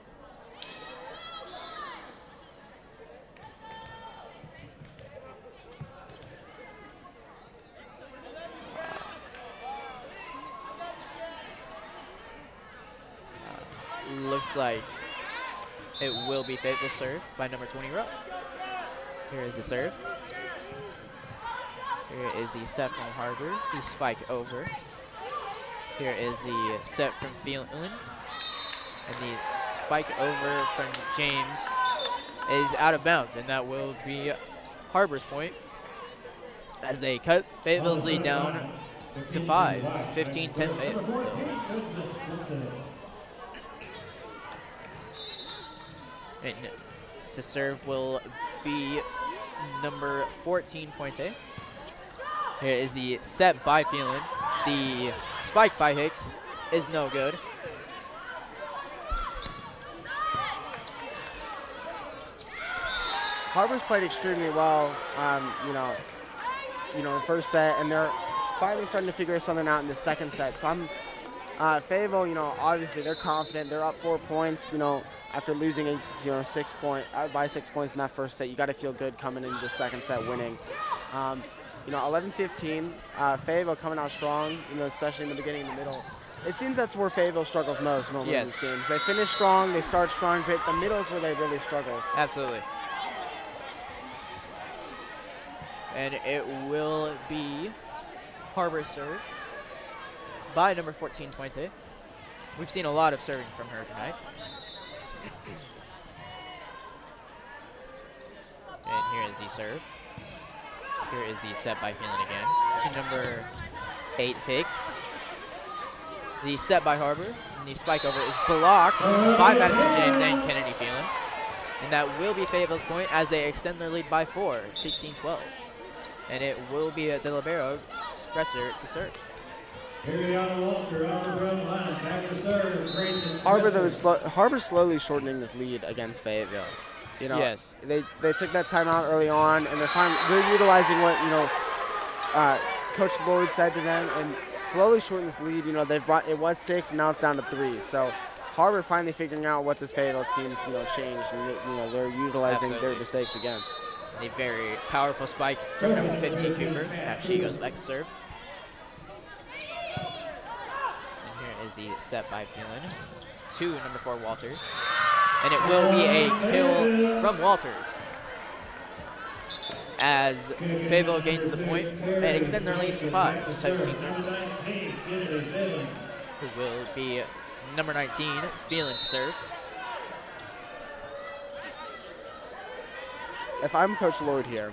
Looks like it will be Fayetteville serve by number 20, Ruff. Here is the serve. Here is the set from Har-Ber. The spike over. Here is the set from Phelan. And the spike over from James is out of bounds. And that will be Har-Ber's point as they cut Fayetteville's lead down to 5. 15-10 Fayetteville. And to serve will be number 14, Pointe. Here is the set by Phelan. The spike by Hicks is no good. Har-Ber's played extremely well, the first set, and they're finally starting to figure something out in the second set. So Fayetteville, obviously they're confident. They're up 4 points, after losing by 6 points in that first set. You got to feel good coming into the second set winning. 11-15, Fayetteville coming out strong, especially in the beginning and the middle. It seems that's where Fayetteville struggles most normally in these games. They finish strong, they start strong, but the middle is where they really struggle. Absolutely. And it will be Har-Ber serve by number 14, Pointe. We've seen a lot of serving from her tonight. And here is the serve. Here is the set by Phelan again to number 8, Hicks. The set by Har-Ber, and the spike over is blocked by Madison James and Kennedy Phelan. And that will be Fayetteville's point as they extend their lead by 4, 16-12. And it will be De Libero Spresser to serve. Har-Ber slowly shortening this lead against Fayetteville. Yes. They took that timeout early on, and they're utilizing what Coach Lloyd said to them, and slowly shorten this lead. It was 6, and now it's down to 3. So Har-Ber finally figuring out what this Fayetteville team's changed, and they're utilizing their mistakes again. A very powerful spike from number 15, Cooper. Actually goes back to serve. And here is the set by Phelan to number 4, Walters. And it will be a kill from Walters as Fayetteville gains the point and extend their lead to 5, 17-13. Who will be number 19, Phelan to serve. If I'm Coach Lloyd here,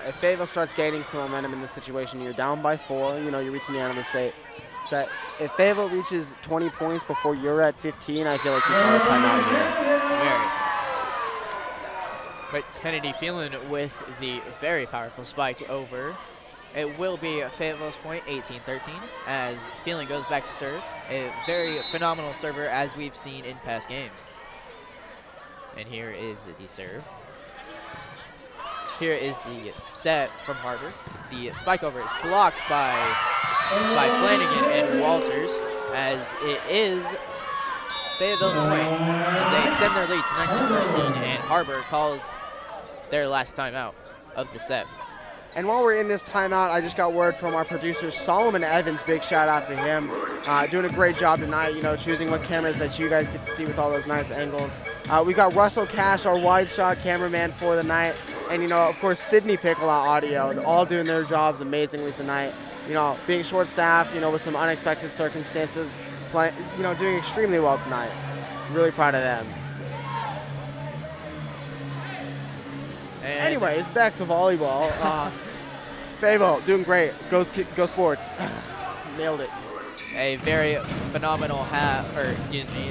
if Fayetteville starts gaining some momentum in this situation, you're down by 4, you're reaching the end of the set. If Fayetteville reaches 20 points before you're at 15, I feel like you call a timeout here. But Kennedy Phelan with the very powerful spike over. It will be Fayetteville's point, 18-13, as Phelan goes back to serve. A very phenomenal server as we've seen in past games. And here is the serve. Here is the set from Har-Ber. The spike over is blocked by Flanagan and Walters, as it is Fayetteville's point as they extend their lead to 19-13, and Har-Ber calls their last timeout of the set. And while we're in this timeout, I just got word from our producer, Solomon Evans. Big shout out to him. Doing a great job tonight, choosing what cameras that you guys get to see with all those nice angles. We got Russell Cash, our wide shot cameraman for the night. And, of course, Sydney Pickle Audio, all doing their jobs amazingly tonight. Being short-staffed, with some unexpected circumstances, doing extremely well tonight. Really proud of them. And anyways, back to volleyball. Fayetteville doing great. Go Sports. Nailed it. a very phenomenal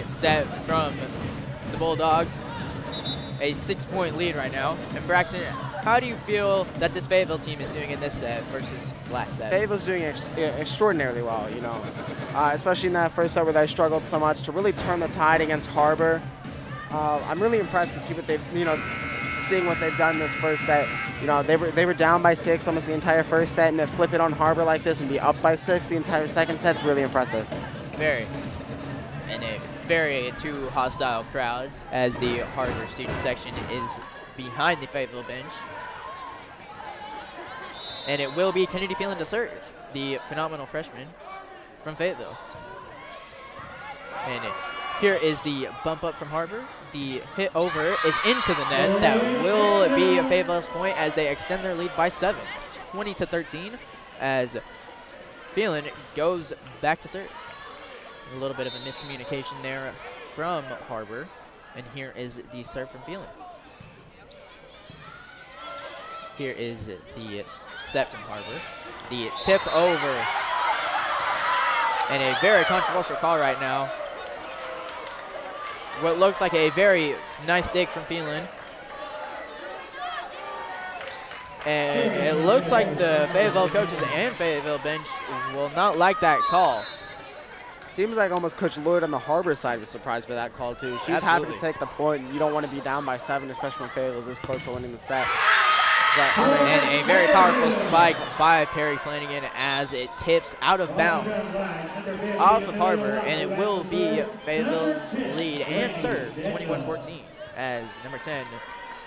set from the Bulldogs. A 6-point lead right now. And Braxton, how do you feel that this Fayetteville team is doing in this set versus last set? Fayetteville's doing extraordinarily well, especially in that first set where they struggled so much to really turn the tide against Har-Ber. I'm really impressed to see what they've, seeing what they've done this first set. They were down by 6 almost the entire first set, and to flip it on Har-Ber like this and be up by 6 the entire second set's really impressive. Very. And a very two hostile crowds as the Har-Ber student section is behind the Fayetteville bench. And it will be Kennedy Phelan to serve, the phenomenal freshman from Fayetteville. And here is the bump up from Har-Ber. The hit over is into the net. That will be Fayetteville's point as they extend their lead by 7, 20-13, as Phelan goes back to serve. A little bit of a miscommunication there from Har-Ber. And here is the serve from Phelan. Here is the set from Har-Ber. The tip over. And a very controversial call right now. What looked like a very nice dig from Phelan. And it looks like the Fayetteville coaches and Fayetteville bench will not like that call. Seems like almost Coach Lloyd on the Har-Ber side was surprised by that call, too. She's happy to take the point. You don't want to be down by 7, especially when Fayetteville's this close to winning the set. And a very powerful spike by Perry Flanagan as it tips out of bounds off of Har-Ber, and it will be Fayetteville's lead and serve 21-14 as number 10,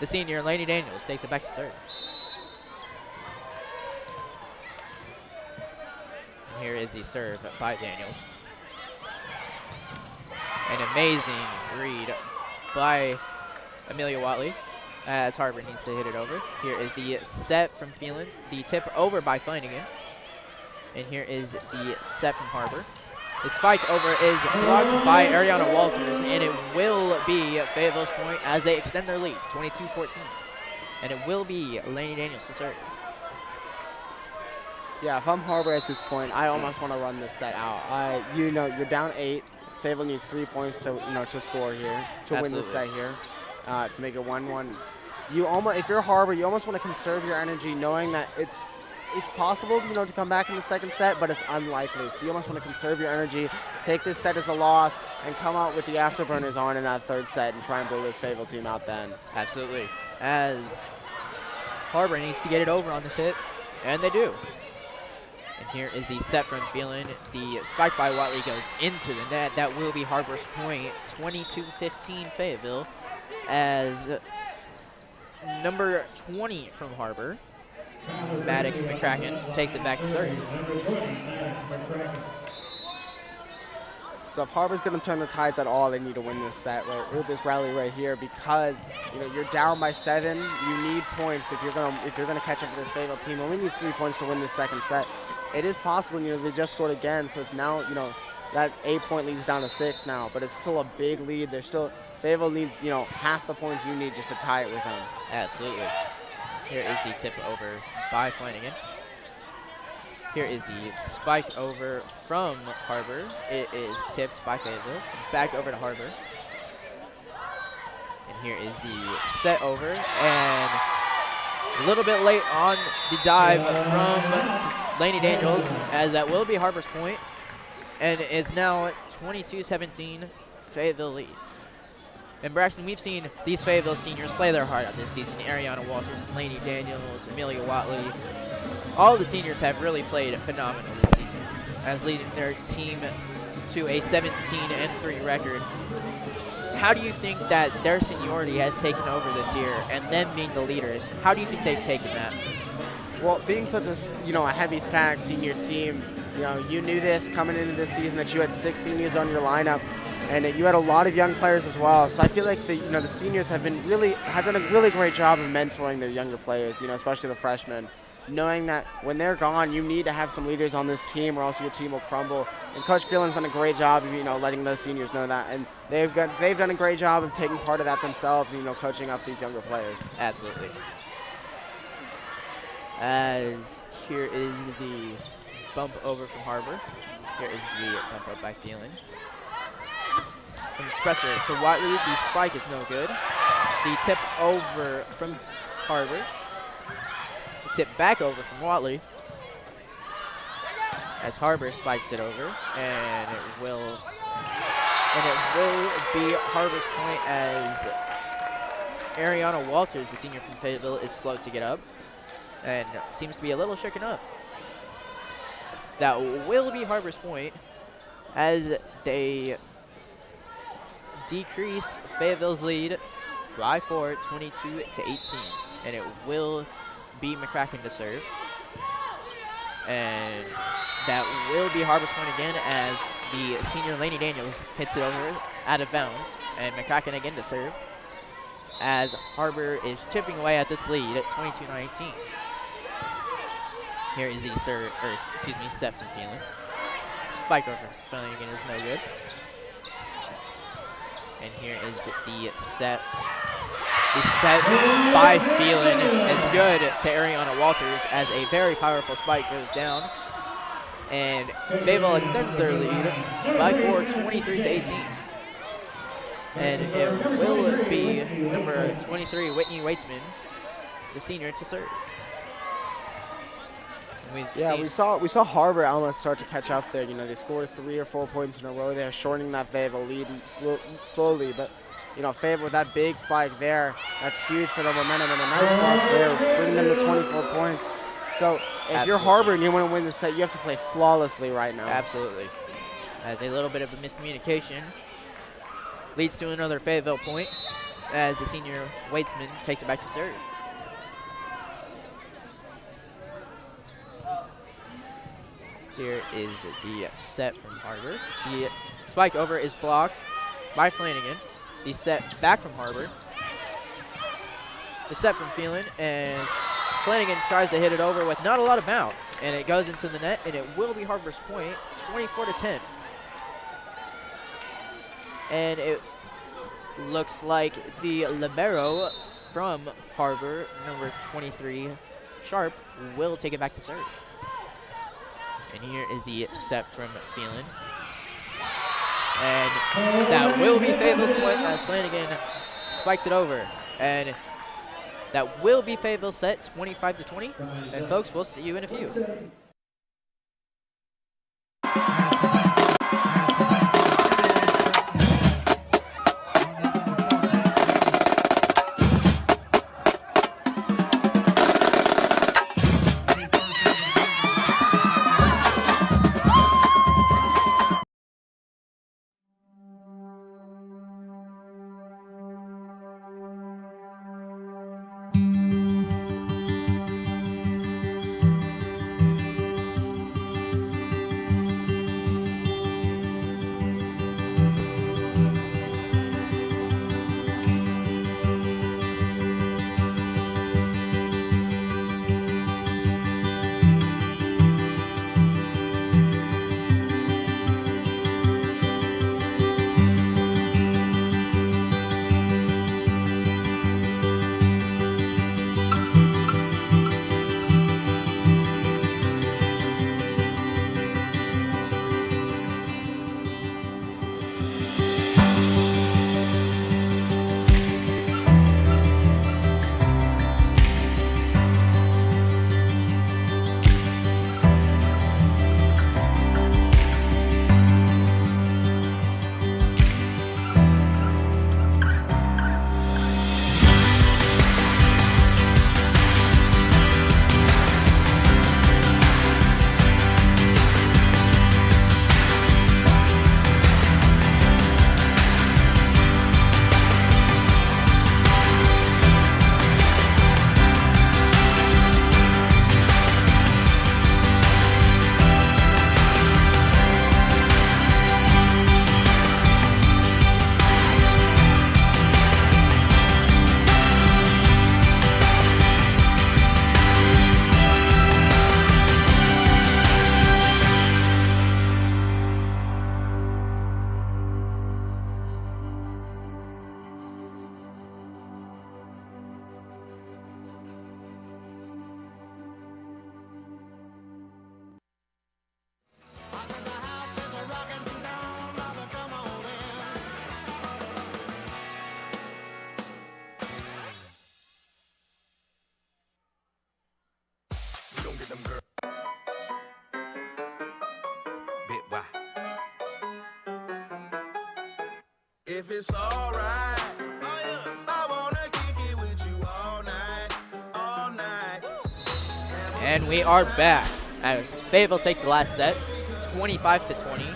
the senior Lainey Daniels, takes it back to serve. And here is the serve by Daniels. An amazing read by Amelia Watley as Har-Ber needs to hit it over. Here is the set from Phelan. The tip over by Flanagan. And here is the set from Har-Ber. The spike over is blocked by Ariana Walters, and it will be Fayetteville's point as they extend their lead, 22-14. And it will be Lainey Daniels to serve. Yeah, if I'm Har-Ber at this point, I almost want to run this set out. You're down 8. Fayetteville needs 3 points to score here, to win this set here, to make it 1-1. If you're Har-Ber, you almost want to conserve your energy, knowing that it's possible, to come back in the second set, but it's unlikely. So you almost want to conserve your energy, take this set as a loss, and come out with the afterburners on in that third set and try and blow this Fayetteville team out then. Absolutely. As Har-Ber needs to get it over on this hit, and they do. And here is the set from Phelan. The spike by Watley goes into the net. That will be Har-Ber's point, 22-15 Fayetteville, as number 20 from Har-Ber, Maddox McCracken, takes it back to serve. So if Har-Ber's going to turn the tides at all, they need to win this set, or this rally right here, because you're down by 7. You need points if you're going to catch up to this Fayetteville team. Only needs 3 points to win this second set. It is possible. They just scored again, so it's now that 8-point lead's down to 6 now, but it's still a big lead. Fayetteville needs half the points you need just to tie it with them. Absolutely. Here is the tip over by Flanagan. Here is the spike over from Har-Ber. It is tipped by Fayetteville. Back over to Har-Ber. And here is the set over. And a little bit late on the dive from Lainey Daniels, as that will be Har-Ber's point. And is now 22-17 Fayetteville lead. And Braxton, we've seen these Fayetteville seniors play their heart out this season. Ariana Walters, Lainey Daniels, Amelia Watley. All the seniors have really played phenomenal this season, as leading their team to a 17-3 record. How do you think that their seniority has taken over this year, and them being the leaders? How do you think they've taken that? Well, being such a a heavy stack senior team, you knew this coming into this season that you had 6 seniors on your lineup, and that you had a lot of young players as well. So I feel like the seniors have done a really great job of mentoring their younger players, especially the freshmen, knowing that when they're gone, you need to have some leaders on this team, or else your team will crumble. And Coach Phelan's done a great job of letting those seniors know that, and they've done a great job of taking part of that themselves, coaching up these younger players. Absolutely. As here is the bump over from Har-Ber. Here is the bump up by Phelan. From Spresser to Watley, the spike is no good. The tip over from Har-Ber. The tip back over from Watley. As Har-Ber spikes it over, and it will be Har-Ber's point as Ariana Walters, the senior from Fayetteville, is slow to get up and seems to be a little shaken up. That will be Har-Ber's point as they decrease Fayetteville's lead by 4, 22-18, and it will be McCracken to serve. And that will be Har-Ber's point again as the senior Lainey Daniels hits it over out of bounds, and McCracken again to serve as Har-Ber is chipping away at this lead at 22-19. Here is the set from Phelan. Spike over Phelan again is no good. And here is the set. The set by Phelan is good to Ariana Walters as a very powerful spike goes down. And Fayetteville extends their lead by 4, 23-18. And it will be number 23, Whitney Weitzman, the senior, to serve. We saw Har-Ber almost start to catch up there. They scored 3 or 4 points in a row there, shortening that Fayetteville lead slowly. But Fayetteville with that big spike there, that's huge for the momentum, and a nice block there, bringing them to 24 points. So if you're Har-Ber and you want to win the set, you have to play flawlessly right now. Absolutely. As a little bit of a miscommunication leads to another Fayetteville point as the senior Weitzman takes it back to serve. Here is the set from Har-Ber. The spike over is blocked by Flanagan. The set back from Har-Ber. The set from Phelan, and Flanagan tries to hit it over with not a lot of bounce, and it goes into the net, and it will be Har-Ber's point, 24-10. And it looks like the libero from Har-Ber, number 23, Sharp, will take it back to serve. And here is the set from Phelan. And that will be Fayetteville's point as Flanagan spikes it over. And that will be Fayetteville's set, 25-20. And folks, we'll see you in a few. If it's alright, I wanna kick it with you all night. And we are back as Fayetteville takes the last set, 25-20.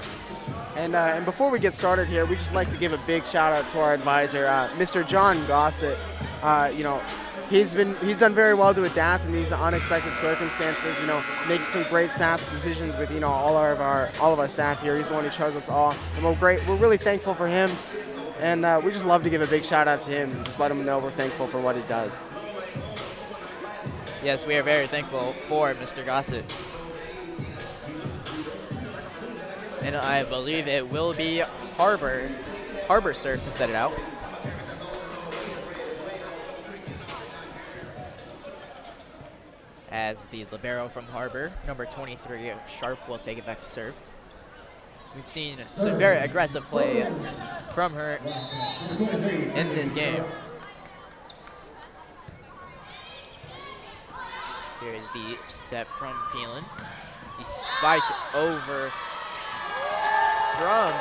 And before we get started here, we just like to give a big shout out to our advisor, Mr. John Gossett. He's done very well to adapt in these unexpected circumstances. Making some great staff decisions with all of our staff here. He's the one who chose us all, and we're really thankful for him. And we just love to give a big shout out to him and just let him know we're thankful for what he does. Yes, we are very thankful for Mr. Gossett. And I believe it will be Har-Ber serve to set it out. As the libero from Har-Ber, number 23, Sharp, will take it back to serve. We've seen some very aggressive play from her in this game. Here is the set from Phelan. The spike over from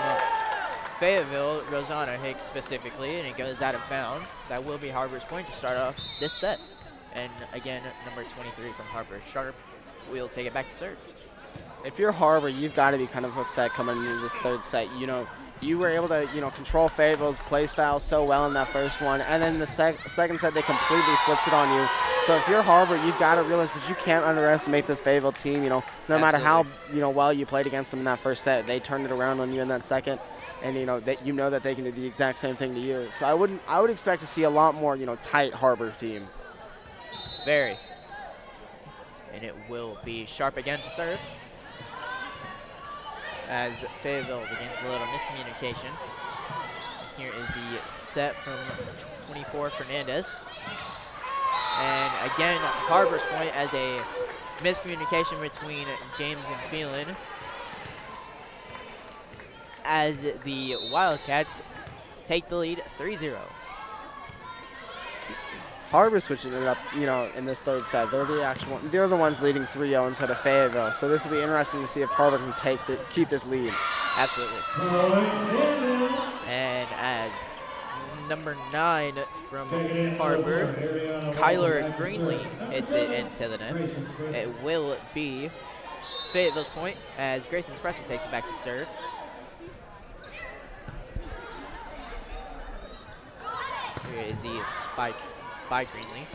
Fayetteville, Rosanna Hicks specifically, and it goes out of bounds. That will be Har-Ber's point to start off this set. And again, number 23 from Har-Ber, Sharp, will take it back to serve. If you're Har-Ber, you've got to be kind of upset coming into this third set. You were able to, control Fayetteville's play style so well in that first one, and then the second set they completely flipped it on you. So if you're Har-Ber, you've got to realize that you can't underestimate this Fayetteville team. No matter how well you played against them in that first set, they turned it around on you in that second, and that they can do the exact same thing to you. So I would expect to see a lot more tight Har-Ber team. Very. And it will be Sharp again to serve, as Fayetteville begins a little miscommunication. Here is the set from 24, Fernandez. And again, Har-Ber's point as a miscommunication between James and Phelan, as the Wildcats take the lead 3-0. Har-Ber switching it up, in this third set. They're the ones leading 3-0 instead of Fayetteville. So this will be interesting to see if Har-Ber can keep this lead. Absolutely. And as number 9 from Har-Ber, Kyler Greenlee hits it into the net. It will be Fayetteville's point as Grayson Spresser takes it back to serve. Here is the spike by Greenlee,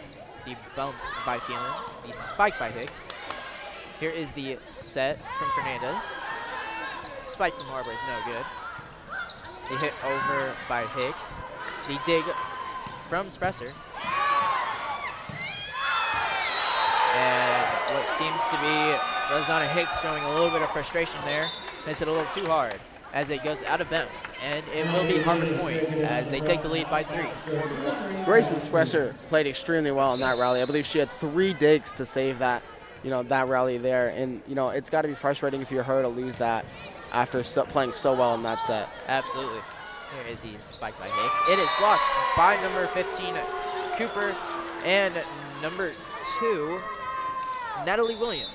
the bump by Phelan, the spike by Hicks. Here is the set from Fernandez. Spike from Har-Ber is no good. The hit over by Hicks. The dig from Spresser. And what seems to be Rosanna Hicks showing a little bit of frustration there. Hits it a little too hard as it goes out of bounds. And it will be Har-Ber's point as they take the lead by 3, 4-1. Grayson Spresser played extremely well in that rally. I believe she had 3 digs to save that, that rally there. And, it's got to be frustrating if you're her to lose that after playing so well in that set. Absolutely. Here is the spike by Hicks. It is blocked by number 15, Cooper, and number 2, Natalie Williams.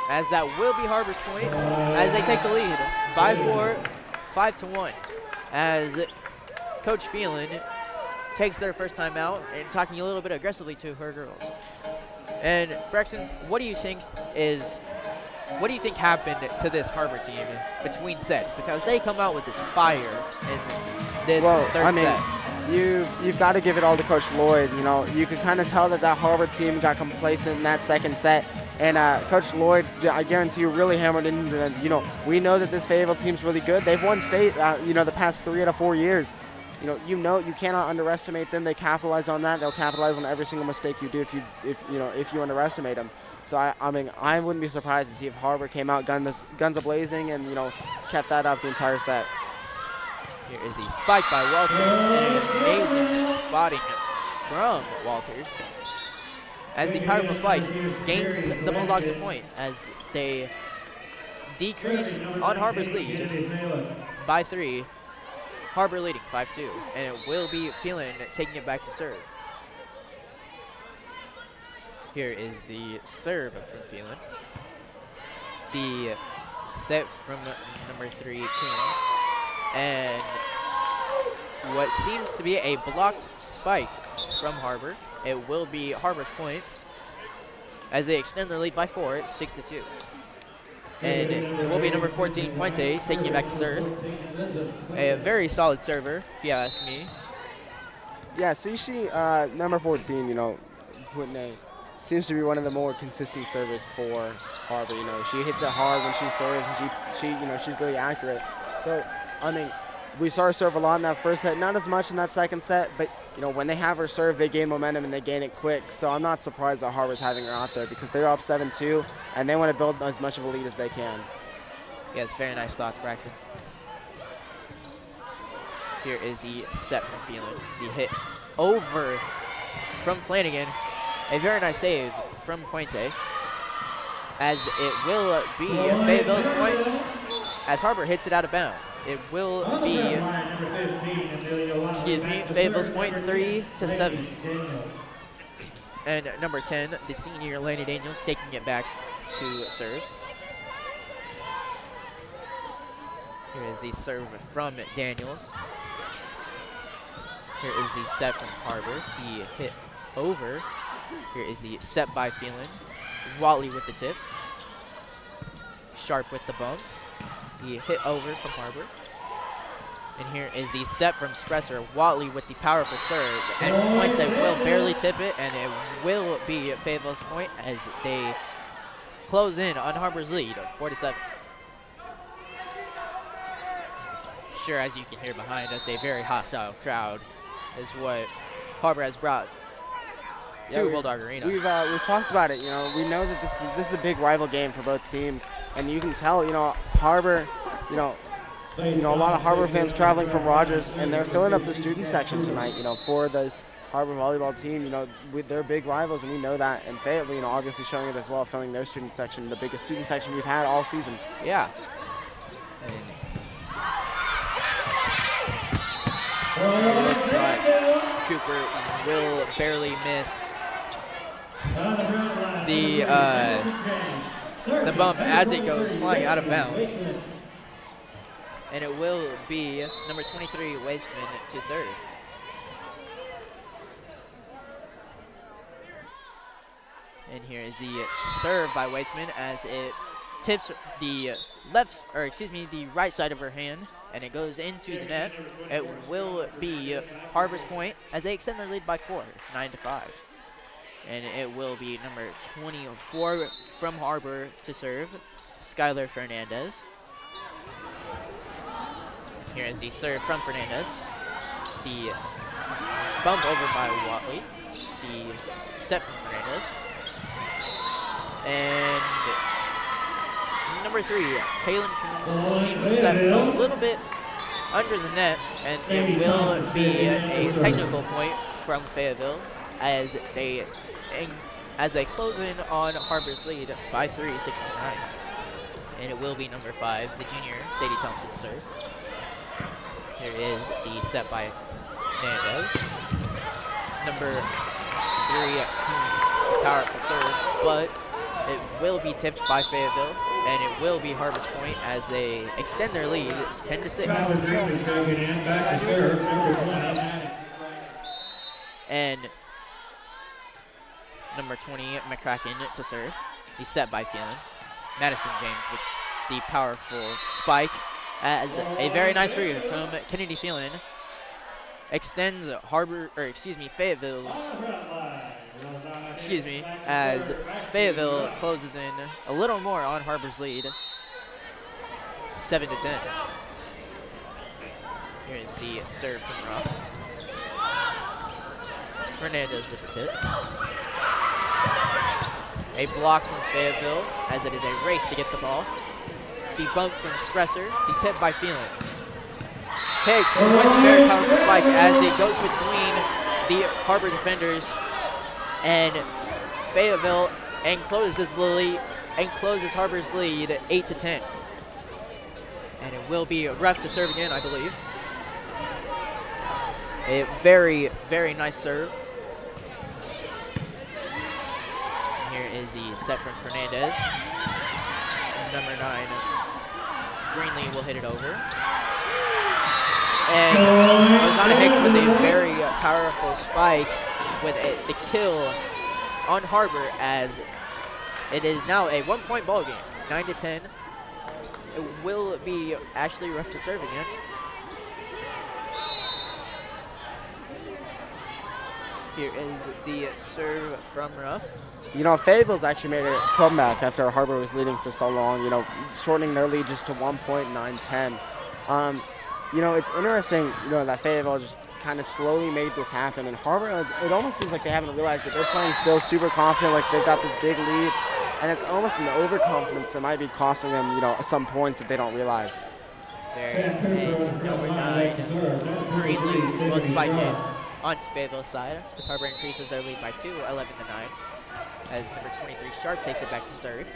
As that will be Har-Ber's point as they take the lead by 4, 5-1. As Coach Phelan takes their first time out and talking a little bit aggressively to her girls. And Braxton, what do you think happened to this Har-Ber team between sets? Because they come out with this fire in this third set. You've got to give it all to Coach Lloyd. You could kind of tell that Har-Ber team got complacent in that second set. And Coach Lloyd, I guarantee you, really hammered into that. We know that this Fayetteville team's really good. They've won state, the past 3 out of 4 years. You cannot underestimate them. They capitalize on that. They'll capitalize on every single mistake you do if you underestimate them. So I wouldn't be surprised to see if Har-Ber came out guns a-blazing and kept that up the entire set. Here is the spike by Walters and an amazing spotting from Walters. As the powerful spike gains the Bulldogs a point as they decrease on Har-Ber's lead by 3. Har-Ber leading 5-2, and it will be Phelan taking it back to serve. Here is the serve from Phelan. The set from number 3, Coons. And what seems to be a blocked spike from Har-Ber. It will be Har-Ber's point as they extend their lead by 4, 6-2. And it will be number 14, Pointe, taking it back to serve. A very solid server, if you ask me. Yeah, Sishi, number 14, you know, Whitney, seems to be one of the more consistent servers for Har-Ber. You know, she hits it hard when she serves, and she you know, she's really accurate. So, I mean, we saw her serve a lot in that first set, not as much in that second set, but, you know, when they have her serve, they gain momentum and they gain it quick. So I'm not surprised that Har-Ber's having her out there because they're up 7-2, and they want to build as much of a lead as they can. Yes, very nice thoughts, Braxton. Here is the set from Phelan. The hit over from Flanagan. A very nice save from Pointe, as it will be Fayetteville's point as Har-Ber hits it out of bounds. It will be, Fayetteville's point, 3-7. And number 10, the senior Laney Daniels, taking it back to serve. Here is the serve from Daniels. Here is the set from Har-Ber. The hit over. Here is the set by Phelan. Watley with the tip. Sharp with the bump. The hit over from Har-Ber. And here is the set from Spresser. Watley with the powerful serve. And Pointe will barely tip it, and it will be Fayetteville's point as they close in on Har-Ber's lead of 4-7. Sure, as you can hear behind us, a very hostile crowd is what Har-Ber has brought to Bulldog Arena. We've talked about it. You know, we know that this is a big rival game for both teams, and you can tell. You know, Har-Ber. You know, a lot of Har-Ber fans traveling from Rogers, and they're filling up the student section tonight. You know, for the Har-Ber volleyball team. You know, they're big rivals, and we know that. And Fayetteville, you know, obviously showing it as well, filling their student section, the biggest student section we've had all season. Yeah. And looks like Cooper will barely miss the bump as it goes flying out of bounds. And it will be number 23, Weitzman, to serve. And here is the serve by Weitzman as it tips the the right side of her hand, and it goes into the net. It will be Har-Ber's point as they extend their lead by 4, 9-5. And it will be number 24 from Har-Ber to serve, Skylar Fernandez. Here is the serve from Fernandez. The bump over by Watley. The set from Fernandez. And number 3, Kaylin Coons seems to set a little bit under the net, and it will be a technical point from Fayetteville as they close in on Har-Ber's lead by 3, 6-9. And it will be number 5, the junior Sadie Thompson to serve. Here is the set by Hernandez. Number 3, Coons, powerful serve, but it will be tipped by Fayetteville, and it will be Har-Ber's point as they extend their lead 10-6. And number 20, McCracken to serve. He's set by Phelan. Madison James with the powerful spike as a very nice read from Kennedy Phelan extends Fayetteville's. As Fayetteville closes in a little more on Har-Ber's lead, 7-10. Here is the serve from Ruff. Fernandez with the tip. A block from Fayetteville as it is a race to get the ball. The bump from Spresser, the tip by Phelan. Hicks with the very powerful spike as it goes between the Har-Ber defenders, and Fayetteville encloses Har-Ber's lead 8-10. And it will be Ruff to serve again, I believe. A very, very nice serve. is the set from Fernandez. Number 9, Greenlee will hit it over. And Rosanna Hicks with a very powerful spike with the kill on Har-Ber, as it is now a 1-point ball game, 9-10. It will be Ashley Ruff to serve again. Here is the serve from Ruff. You know, Fayetteville's actually made a comeback after Har-Ber was leading for so long, you know, shortening their lead just to 1 point, 9-10. You know, it's interesting, you know, that Fayetteville just kind of slowly made this happen. And Har-Ber, it almost seems like they haven't realized that they're playing still super confident, like they've got this big lead. And it's almost an overconfidence that might be costing them, you know, some points that they don't realize. And number 9, Greenlee will spike it onto Fayetteville's side as Har-Ber increases their lead by 2, 11-9. As number 23, Sharp, takes it back to serve.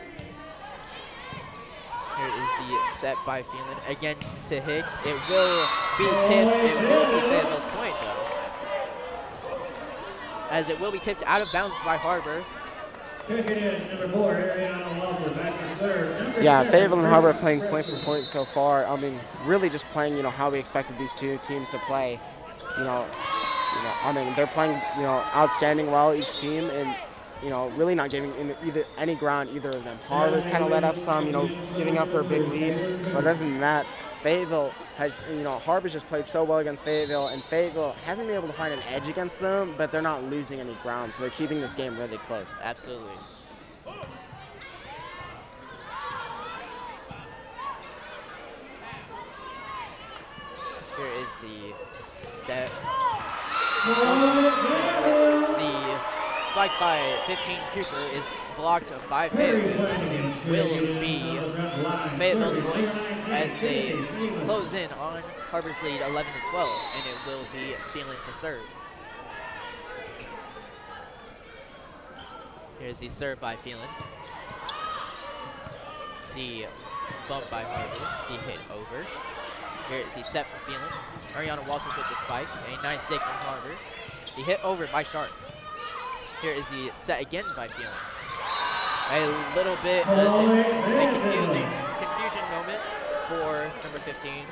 Here is the set by Phelan. Again to Hicks. It will be tipped. It will be Fayetteville's point, though, as it will be tipped out of bounds by Har-Ber. Yeah, Fayetteville and Har-Ber playing point for point so far. I mean, really just playing, you know, how we expected these two teams to play. You know, I mean, they're playing, you know, outstanding well, each team, and, you know, really not giving either any ground, either of them. Har-Ber's kind of let up some, you know, giving up their big lead. But other than that, Fayetteville has, you know, Har-Ber's just played so well against Fayetteville, and Fayetteville hasn't been able to find an edge against them, but they're not losing any ground, so they're keeping this game really close. Absolutely. Here is the set. The spike by 15 Cooper is blocked by Fayetteville. Will be Fayetteville's point as they close in on Har-Ber's lead 11-12, and it will be Phelan to serve. Here's the serve by Phelan. The bump by Har-Ber, the hit over. Here is the set from Phelan. Ariana Walters with the spike. A nice dig from Har-Ber. The hit over by Sharp. Here is the set again by Phelan. A little bit of a confusion moment for number 15,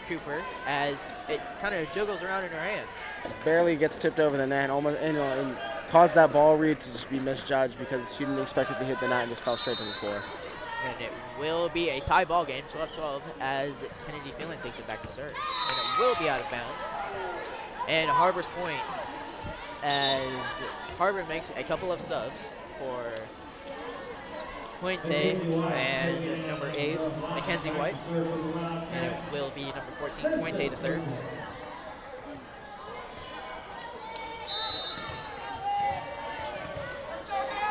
Cooper, as it kind of jiggles around in her hands. Just barely gets tipped over the net, almost, you know, and caused that ball read to just be misjudged because she didn't expect it to hit the net and just fell straight to the floor. And it will be a tie ball game, 12-12, as Kennedy Phelan takes it back to serve. And it will be out of bounds. And Har-Ber's point, as Har-Ber makes a couple of subs for Puente and number 8, Mackenzie White. And it will be number 14, Puente to serve.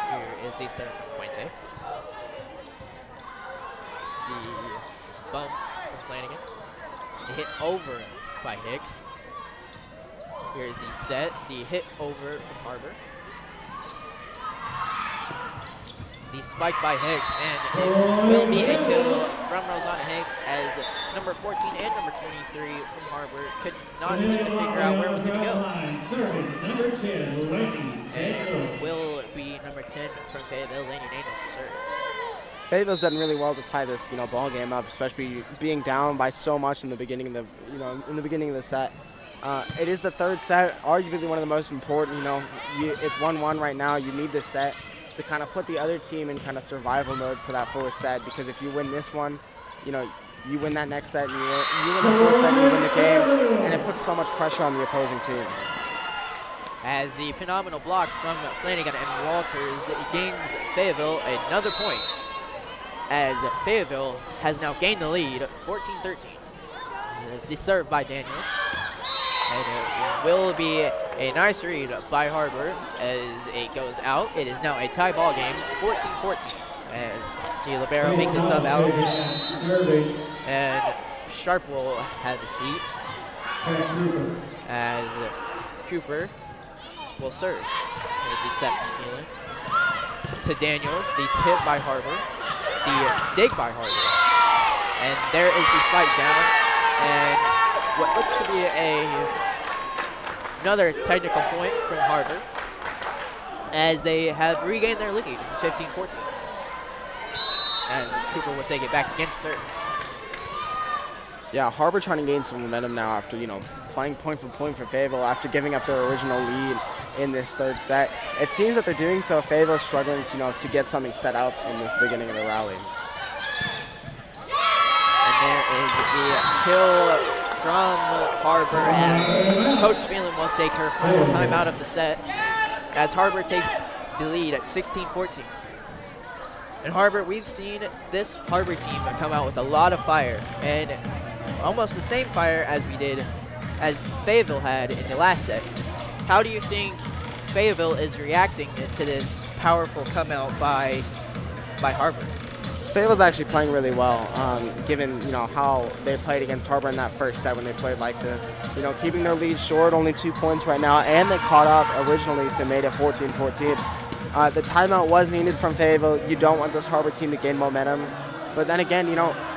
Here is the serve from Puente. The bump from Flanagan. The hit over by Hicks. Here is the set. The hit over from Har-Ber. The spike by Hicks, and it will be a kill from Rosanna Hicks, as number 14 and number 23 from Har-Ber could not seem to figure out where it was going to go. And it will be number 10 from Fayetteville, Laney Daniels to serve. Fayetteville's done really well to tie this, you know, ball game up, especially being down by so much in the beginning of the, you know, in the beginning of the set. It is the third set, arguably one of the most important. You know, it's 1-1 right now. You need this set to kind of put the other team in kind of survival mode for that fourth set, because if you win this one, you know, you win that next set, and you win the fourth set, and you win the game, and it puts so much pressure on the opposing team. As the phenomenal block from Flanagan and Walters gains Fayetteville another point, as Fayetteville has now gained the lead, 14-13. Here's the serve by Daniels. And it will be a nice read by Har-Ber as it goes out. It is now a tie ball game, 14-14, as the libero makes a sub out. And Sharp will have the seat as Cooper will serve. There's the set from Phelan to Daniels. The tip by Har-Ber. The dig by Har-Ber. And there is the spike down. And what looks to be another technical point from Har-Ber. as they have regained their lead, 15-14. As Cooper will take it back against serve. Yeah, Har-Ber trying to gain some momentum now after, playing point for Fayetteville after giving up their original lead in this third set. It seems that they're doing so. Fayetteville is struggling to get something set up in this beginning of the rally. And there is the kill from Har-Ber as Coach Phelan will take her full time out of the set as Har-Ber takes the lead at 16-14. And Har-Ber, we've seen this Har-Ber team come out with a lot of fire, and almost the same fire as Fayetteville had in the last set. How do you think Fayetteville is reacting to this powerful come out by Har-Ber? Fayetteville's actually playing really well, given how they played against Har-Ber in that first set when they played like this. Keeping their lead short, only 2 points right now, and they caught up originally to make it 14-14. The timeout was needed from Fayetteville. You don't want this Har-Ber team to gain momentum. But then again,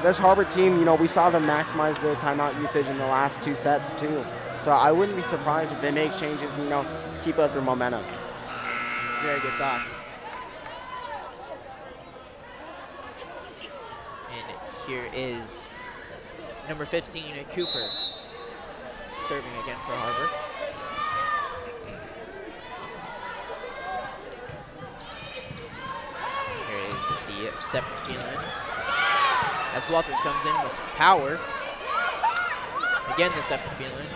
this Har-Ber team, we saw them maximize their timeout usage in the last 2 sets too. So I wouldn't be surprised if they make changes and, keep up their momentum. Very good thoughts. And here is number 15, Cooper, serving again for Har-Ber. Here is the second Phelan. As Walters comes in with some power. Again, the second Phelan.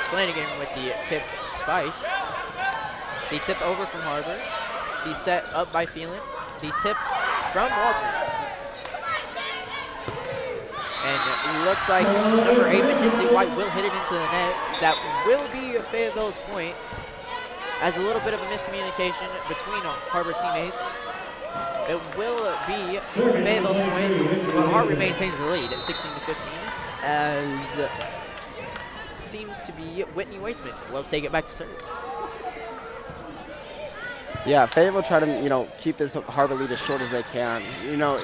Flanagan with the tipped spike. The tip over from Har-Ber. The set up by Phelan. The tip from Walters. And it looks like number 8, Mackenzie White, will hit it into the net. That will be Fayetteville's point. As a little bit of a miscommunication between Har-Ber teammates. It will be Fayetteville's point. Well, Har-Ber maintains the lead at 16-15. As seems to be Whitney Waitsman will take it back to serve. Yeah, Fayetteville try to, keep this Har-Ber lead as short as they can.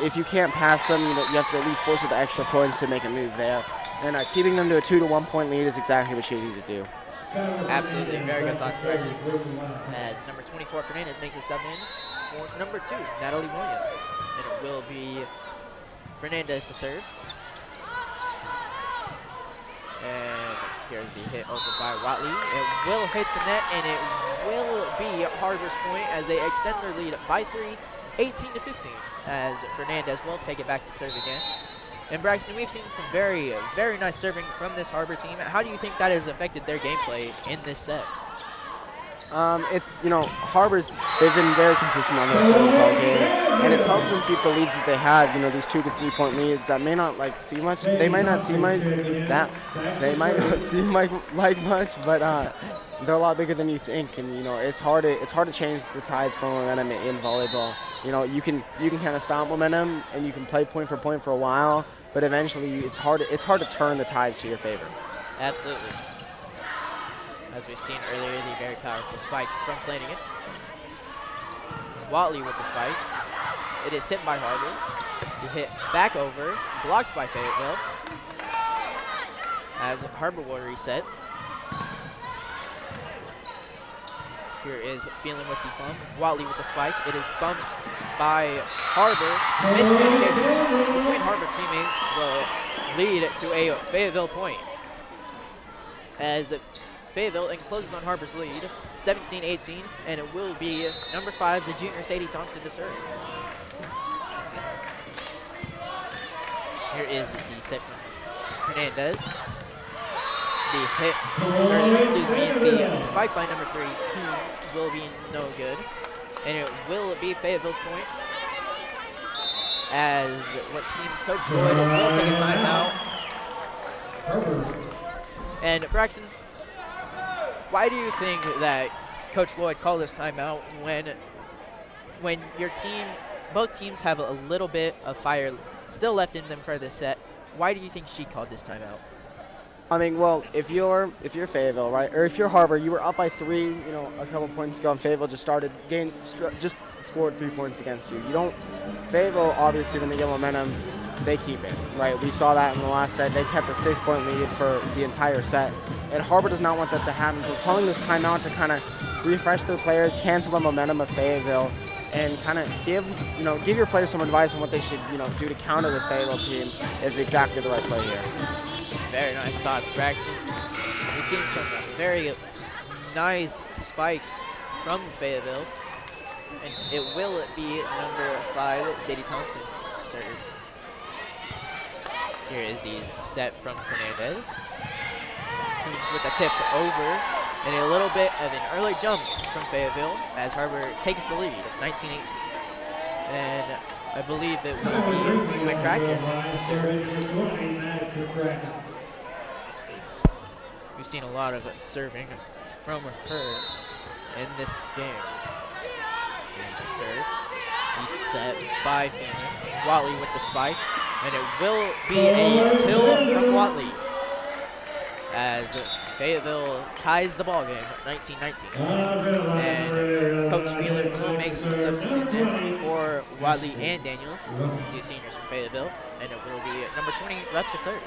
If you can't pass them, you have to at least force it to extra points to make a move there. And keeping them to a 2 to 1 point lead is exactly what you need to do. Absolutely, very good thought direction. As number 24, Fernandez makes a sub in for number 2, Natalie Williams. And it will be Fernandez to serve. And here's the hit over by Watley. It will hit the net, and it will be Har-Ber's point as they extend their lead by 3, 18-15. As Fernandez will take it back to serve again. And Braxton, we've seen some very, very nice serving from this Har-Ber team. How do you think that has affected their gameplay in this set? It's, Har-Ber's, they've been very consistent on their serves all game, and it's helped them keep the leads that they have, these 2 to 3 point leads that may not seem much, they might not seem like much, but they're a lot bigger than you think, and it's hard to change the tides for momentum in volleyball. You can kind of stop momentum and you can play point for a while, but eventually it's hard to turn the tides to your favor. Absolutely. As we've seen earlier, the very powerful spike from Flanagan. Watley with the spike. It is tipped by Har-Ber. The hit back over, blocked by Fayetteville. As Har-Ber will reset. Here is Phelan with the bump. Watley with the spike. It is bumped by Har-Ber. Miscommunication between Har-Ber teammates will lead to a Fayetteville point. As Fayetteville encloses on Har-Ber's lead, 17-18, and it will be number 5, the junior Sadie Thompson to serve. Here is the set from Hernandez. The hit, the spike by number 3, Coons, will be no good, and it will be Fayetteville's point. As what seems Coach Lloyd will take a timeout. And Braxton, why do you think that Coach Lloyd called this timeout when your team, both teams have a little bit of fire still left in them for this set? Why do you think she called this timeout? Well, if you're Fayetteville, right, or if you're Har-Ber, you were up by 3, a couple points ago, and Fayetteville just scored 3 points against you. Fayetteville, obviously, when they get momentum, they keep it, right? We saw that in the last set. They kept a 6-point lead for the entire set, and Har-Ber does not want that to happen. So calling this timeout to kind of, refresh their players, cancel the momentum of Fayetteville, and kind of give your players some advice on what they should do to counter this Fayetteville team is exactly the right play here. Very nice thoughts, Braxton. We've seen some very nice spikes from Fayetteville, and it will be number 5, Sadie Thompson, to serve. Here is the set from Fernandez. Comes with a tip over, and a little bit of an early jump from Fayetteville as Har-Ber takes the lead, 19-18. And I believe it will be McCracken. We've seen a lot of serving from her in this game. Here's a serve. He's set by Phelan. Watley with the spike, and it will be a kill from Watley as Fayetteville ties the ball game, 19-19. And Coach Phelan will make some substitutes in for Watley and Daniels, 2 seniors from Fayetteville, and it will be number 20 left to serve.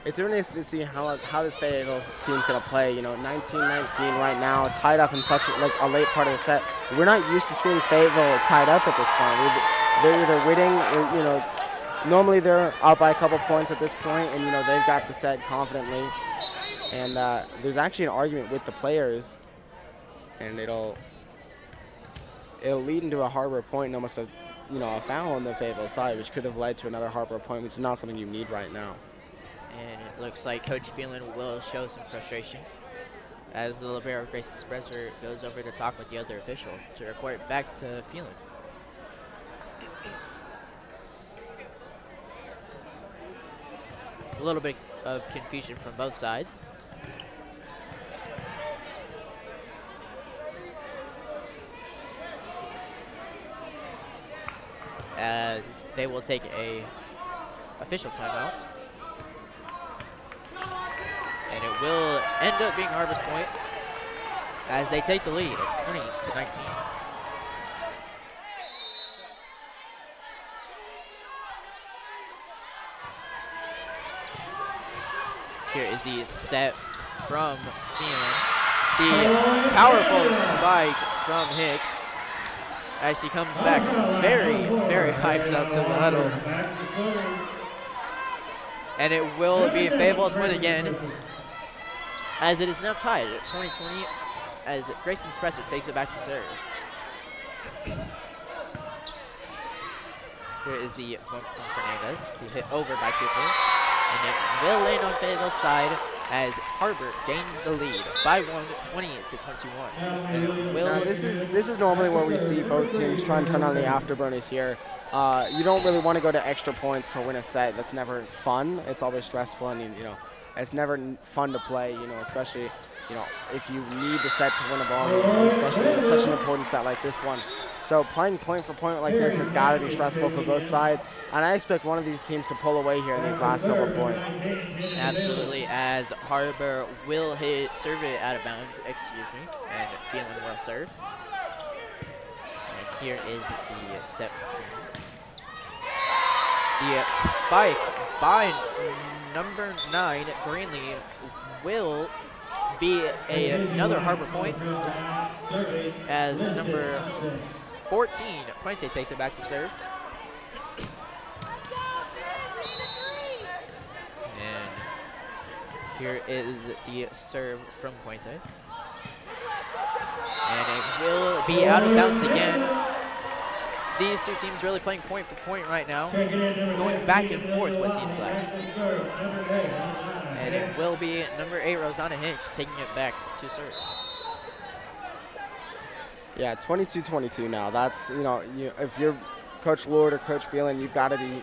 It's interesting to see how this Fayetteville team's going to play. 19-19 right now, tied up in such a late part of the set. We're not used to seeing Fayetteville tied up at this point. They're either winning or, normally they're up by a couple points at this point, and they've got the set confidently. And there's actually an argument with the players, and it'll lead into a Har-Ber point and almost a foul on the Fayetteville side, which could have led to another Har-Ber point, which is not something you need right now. And it looks like Coach Phelan will show some frustration as the libero Grayson Spresser goes over to talk with the other official to report back to Phelan. A little bit of confusion from both sides. As they will take a official timeout. And it will end up being Har-Ber's point as they take the lead at 20-19. Here is the set from Phelan. The powerful spike from Hicks as she comes back very, very hyped up to the huddle. And it will be Fayetteville's point again, as it is now tied at 20-20 as Grayson Spresser takes it back to serve. Here is the bump from Fernandez, who hit over by Cooper. And it will land on Fayetteville's side as Har-Ber gains the lead by 20-21. And it will this is normally where we see both teams try and turn on the afterburners here. You don't really want to go to extra points to win a set. That's never fun. It's always stressful, and it's never fun to play. Especially if you need the set to win a ball, especially in such an important set like this one. So playing point for point like this has got to be stressful for both sides, and I expect one of these teams to pull away here in these last couple of points. Absolutely, as Har-Ber will serve it out of bounds, and Phelan will serve. And here is the set clearance. The spike by number 9, Greenlee, will be another Har-Ber point as number 14, Puente, takes it back to serve. And here is the serve from Puente. And it will be out of bounds again. These two teams really playing point for point right now, going back and forth, what seems like. And it will be number 8, Rosanna Hicks, taking it back to serve. Yeah, 22-22 now. That's, if you're Coach Lord or Coach Phelan, you've got to be,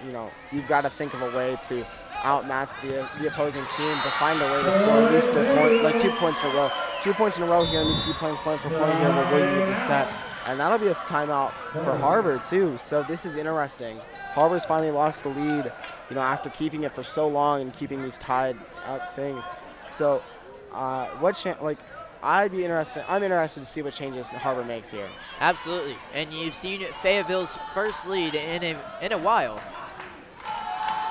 you've got to think of a way to outmatch the opposing team to find a way to score at least a point, like 2 points in a row. 2 points in a row here, and you keep playing point for point here. We're waiting with the set. And that'll be a timeout for Har-Ber, too. So this is interesting. Har-Ber's finally lost the lead, after keeping it for so long and keeping these tied up things. So I'm interested to see what changes Har-Ber makes here. Absolutely. And you've seen Fayetteville's first lead in a while.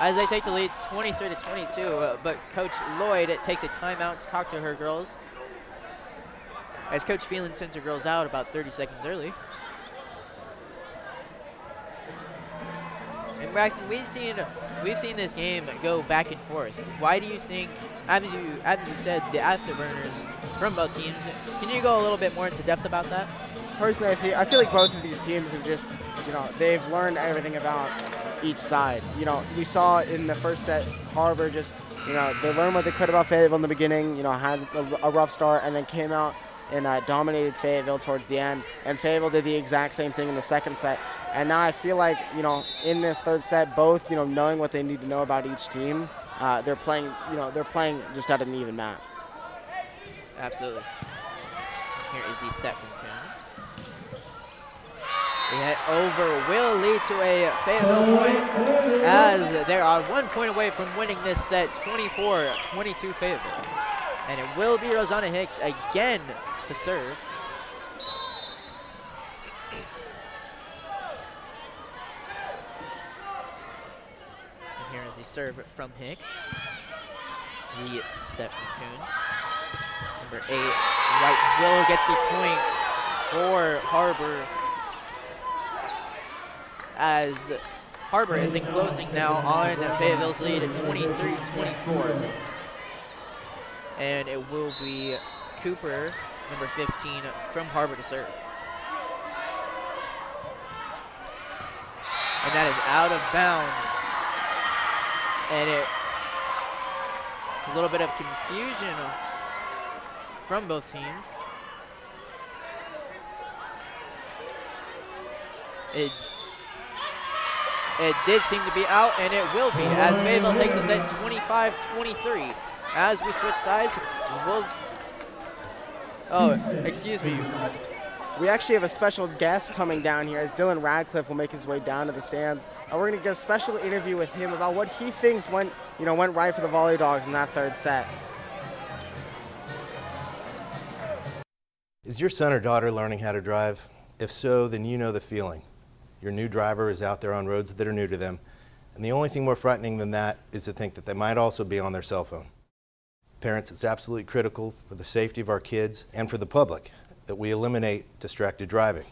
as they take the lead 23-22, but Coach Lloyd takes a timeout to talk to her girls, as Coach Phelan sends her girls out about 30 seconds early. And Braxton, we've seen this game go back and forth. Why do you think, as you said, the afterburners from both teams? Can you go a little bit more into depth about that? Personally, I feel like both of these teams have just, they've learned everything about each side. You saw in the first set, Har-Ber just, they learned what they could about Fayetteville in the beginning, had a rough start, and then came out and dominated Fayetteville towards the end. And Fayetteville did the exact same thing in the second set. And now I feel like, in this third set, both, knowing what they need to know about each team, they're playing just at an even map. Absolutely. Here is the set from Coons. The hit over will lead to a Fayetteville point, as they are 1 point away from winning this set, 24-22 Fayetteville. And it will be Rosanna Hicks again to serve. And here is the serve from Hicks. The set from Coons. Number 8, White will get the point for Har-Ber, as Har-Ber is enclosing now on Fayetteville's lead at 23-24. And it will be Cooper, number 15, from Har-Ber to serve. And that is out of bounds. And a little bit of confusion from both teams. It did seem to be out, and it will be, as Fayetteville takes us at 25-23. As we switch sides, excuse me. We actually have a special guest coming down here, as Dylan Radcliffe will make his way down to the stands. And we're going to get a special interview with him about what he thinks went right for the Volley Dogs in that third set. Is your son or daughter learning how to drive? If so, then you know the feeling. Your new driver is out there on roads that are new to them, and the only thing more frightening than that is to think that they might also be on their cell phone. Parents, it's absolutely critical for the safety of our kids and for the public that we eliminate distracted driving.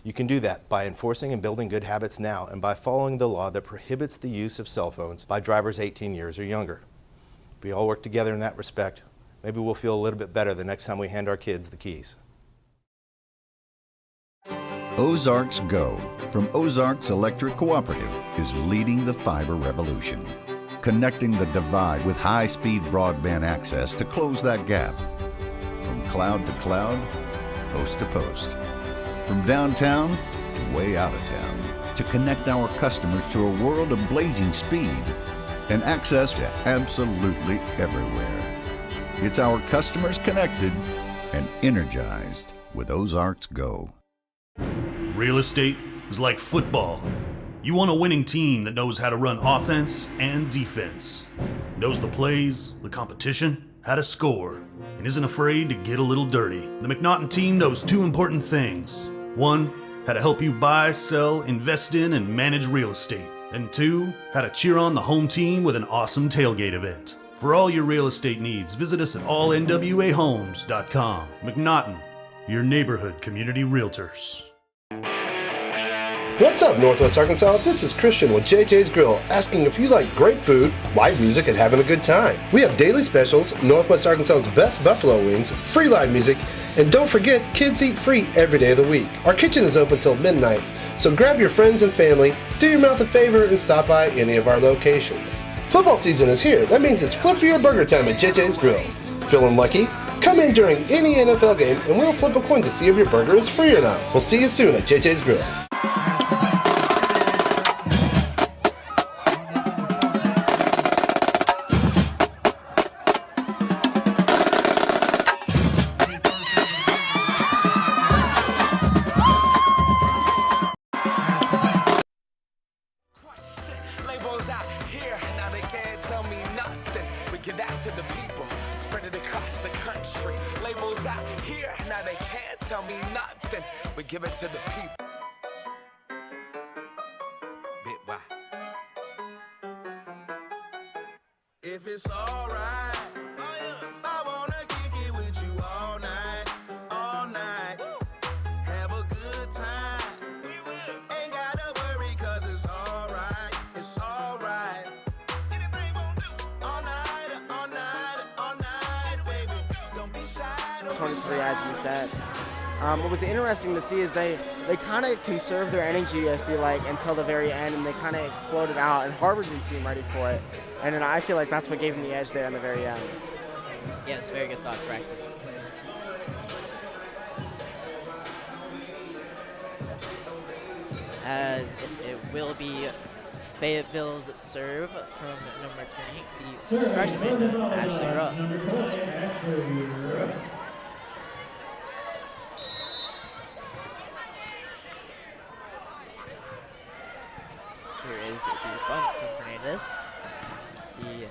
You can do that by enforcing and building good habits now, and by following the law that prohibits the use of cell phones by drivers 18 years or younger. If we all work together in that respect, maybe we'll feel a little bit better the next time we hand our kids the keys. Ozarks Go from Ozarks Electric Cooperative is leading the fiber revolution, connecting the divide with high-speed broadband access to close that gap. From cloud to cloud, post to post. From downtown to way out of town, to connect our customers to a world of blazing speed and access to absolutely everywhere. It's our customers connected and energized with Ozarks Go. Real estate is like football. You want a winning team that knows how to run offense and defense, knows the plays, the competition, how to score, and isn't afraid to get a little dirty. The McNaughton team knows 2 important things. 1, how to help you buy, sell, invest in, and manage real estate. And 2, how to cheer on the home team with an awesome tailgate event. For all your real estate needs, visit us at allnwahomes.com. McNaughton, your neighborhood community realtors. What's up, Northwest Arkansas? This is Christian with JJ's Grill, asking if you like great food, live music, and having a good time. We have daily specials, Northwest Arkansas's best buffalo wings, free live music, and don't forget, kids eat free every day of the week. Our kitchen is open till midnight, so grab your friends and family, do your mouth a favor, and stop by any of our locations. Football season is here. That means it's flip for your burger time at JJ's Grill. Feeling lucky? Come in during any NFL game, and we'll flip a coin to see if your burger is free or not. We'll see you soon at JJ's Grill. Give it to the people. Bit by. it's alright. I wanna kick it with you all night, all night. Have a good time. Ain't gotta worry, cause it's alright, it's alright. All night, all night, all night, baby. Don't be shy. 23, as you said. What was interesting to see is they kind of conserved their energy, I feel like, until the very end, and they kind of exploded out, and Har-Ber didn't seem ready for it. And then I feel like that's what gave them the edge there in the very end. Yes, very good thoughts, Braxton. As it will be Fayetteville's serve from number 20, the freshman, Ashley Ruff. Number 20, Ashley Ruff. Here is the bunt from Fernandez. The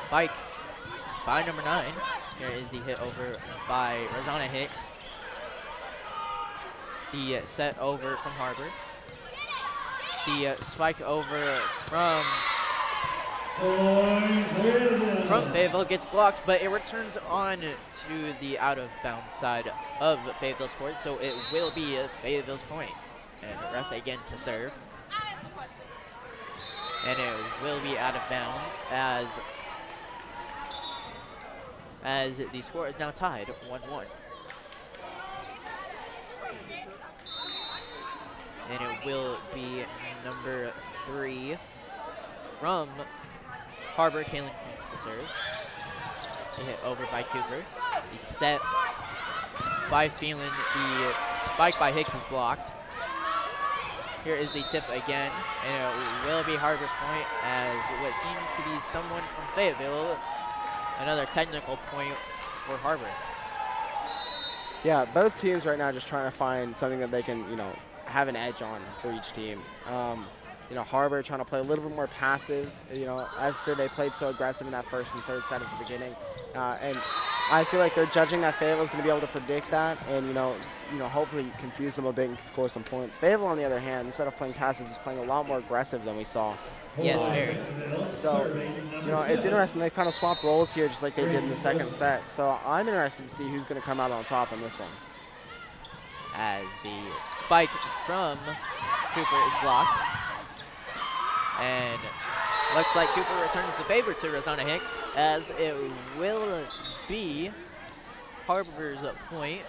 spike by number 9. Here is the hit over by Rosanna Hicks. The set over from Har-Ber. The spike over from Fayetteville gets blocked, but it returns on to the out of bounds side of Fayetteville's court, so it will be Fayetteville's point. And Ruff again to serve. And it will be out of bounds as the score is now tied 1-1. And it will be number 3 from Har-Ber, Kaylin Coombs to serve. The hit over by Cooper. The set by Phelan. The spike by Hicks is blocked. Here is the tip again, and it will be Har-Ber's point as what seems to be someone from Fayetteville. Another technical point for Har-Ber. Yeah, both teams right now just trying to find something that they can, have an edge on for each team. Har-Ber trying to play a little bit more passive, after they played so aggressive in that first and third set at the beginning. And I feel like they're judging that Fayetteville's going to be able to predict that and, hopefully confuse them a bit and score some points. Fayetteville, on the other hand, instead of playing passive, is playing a lot more aggressive than we saw. Yes, very. So, it's interesting. They kind of swapped roles here just like they did in the second set. So I'm interested to see who's going to come out on top in this one. As the spike from Cooper is blocked. And looks like Cooper returns the favor to Rosanna Hicks as it will be Har-Ber's point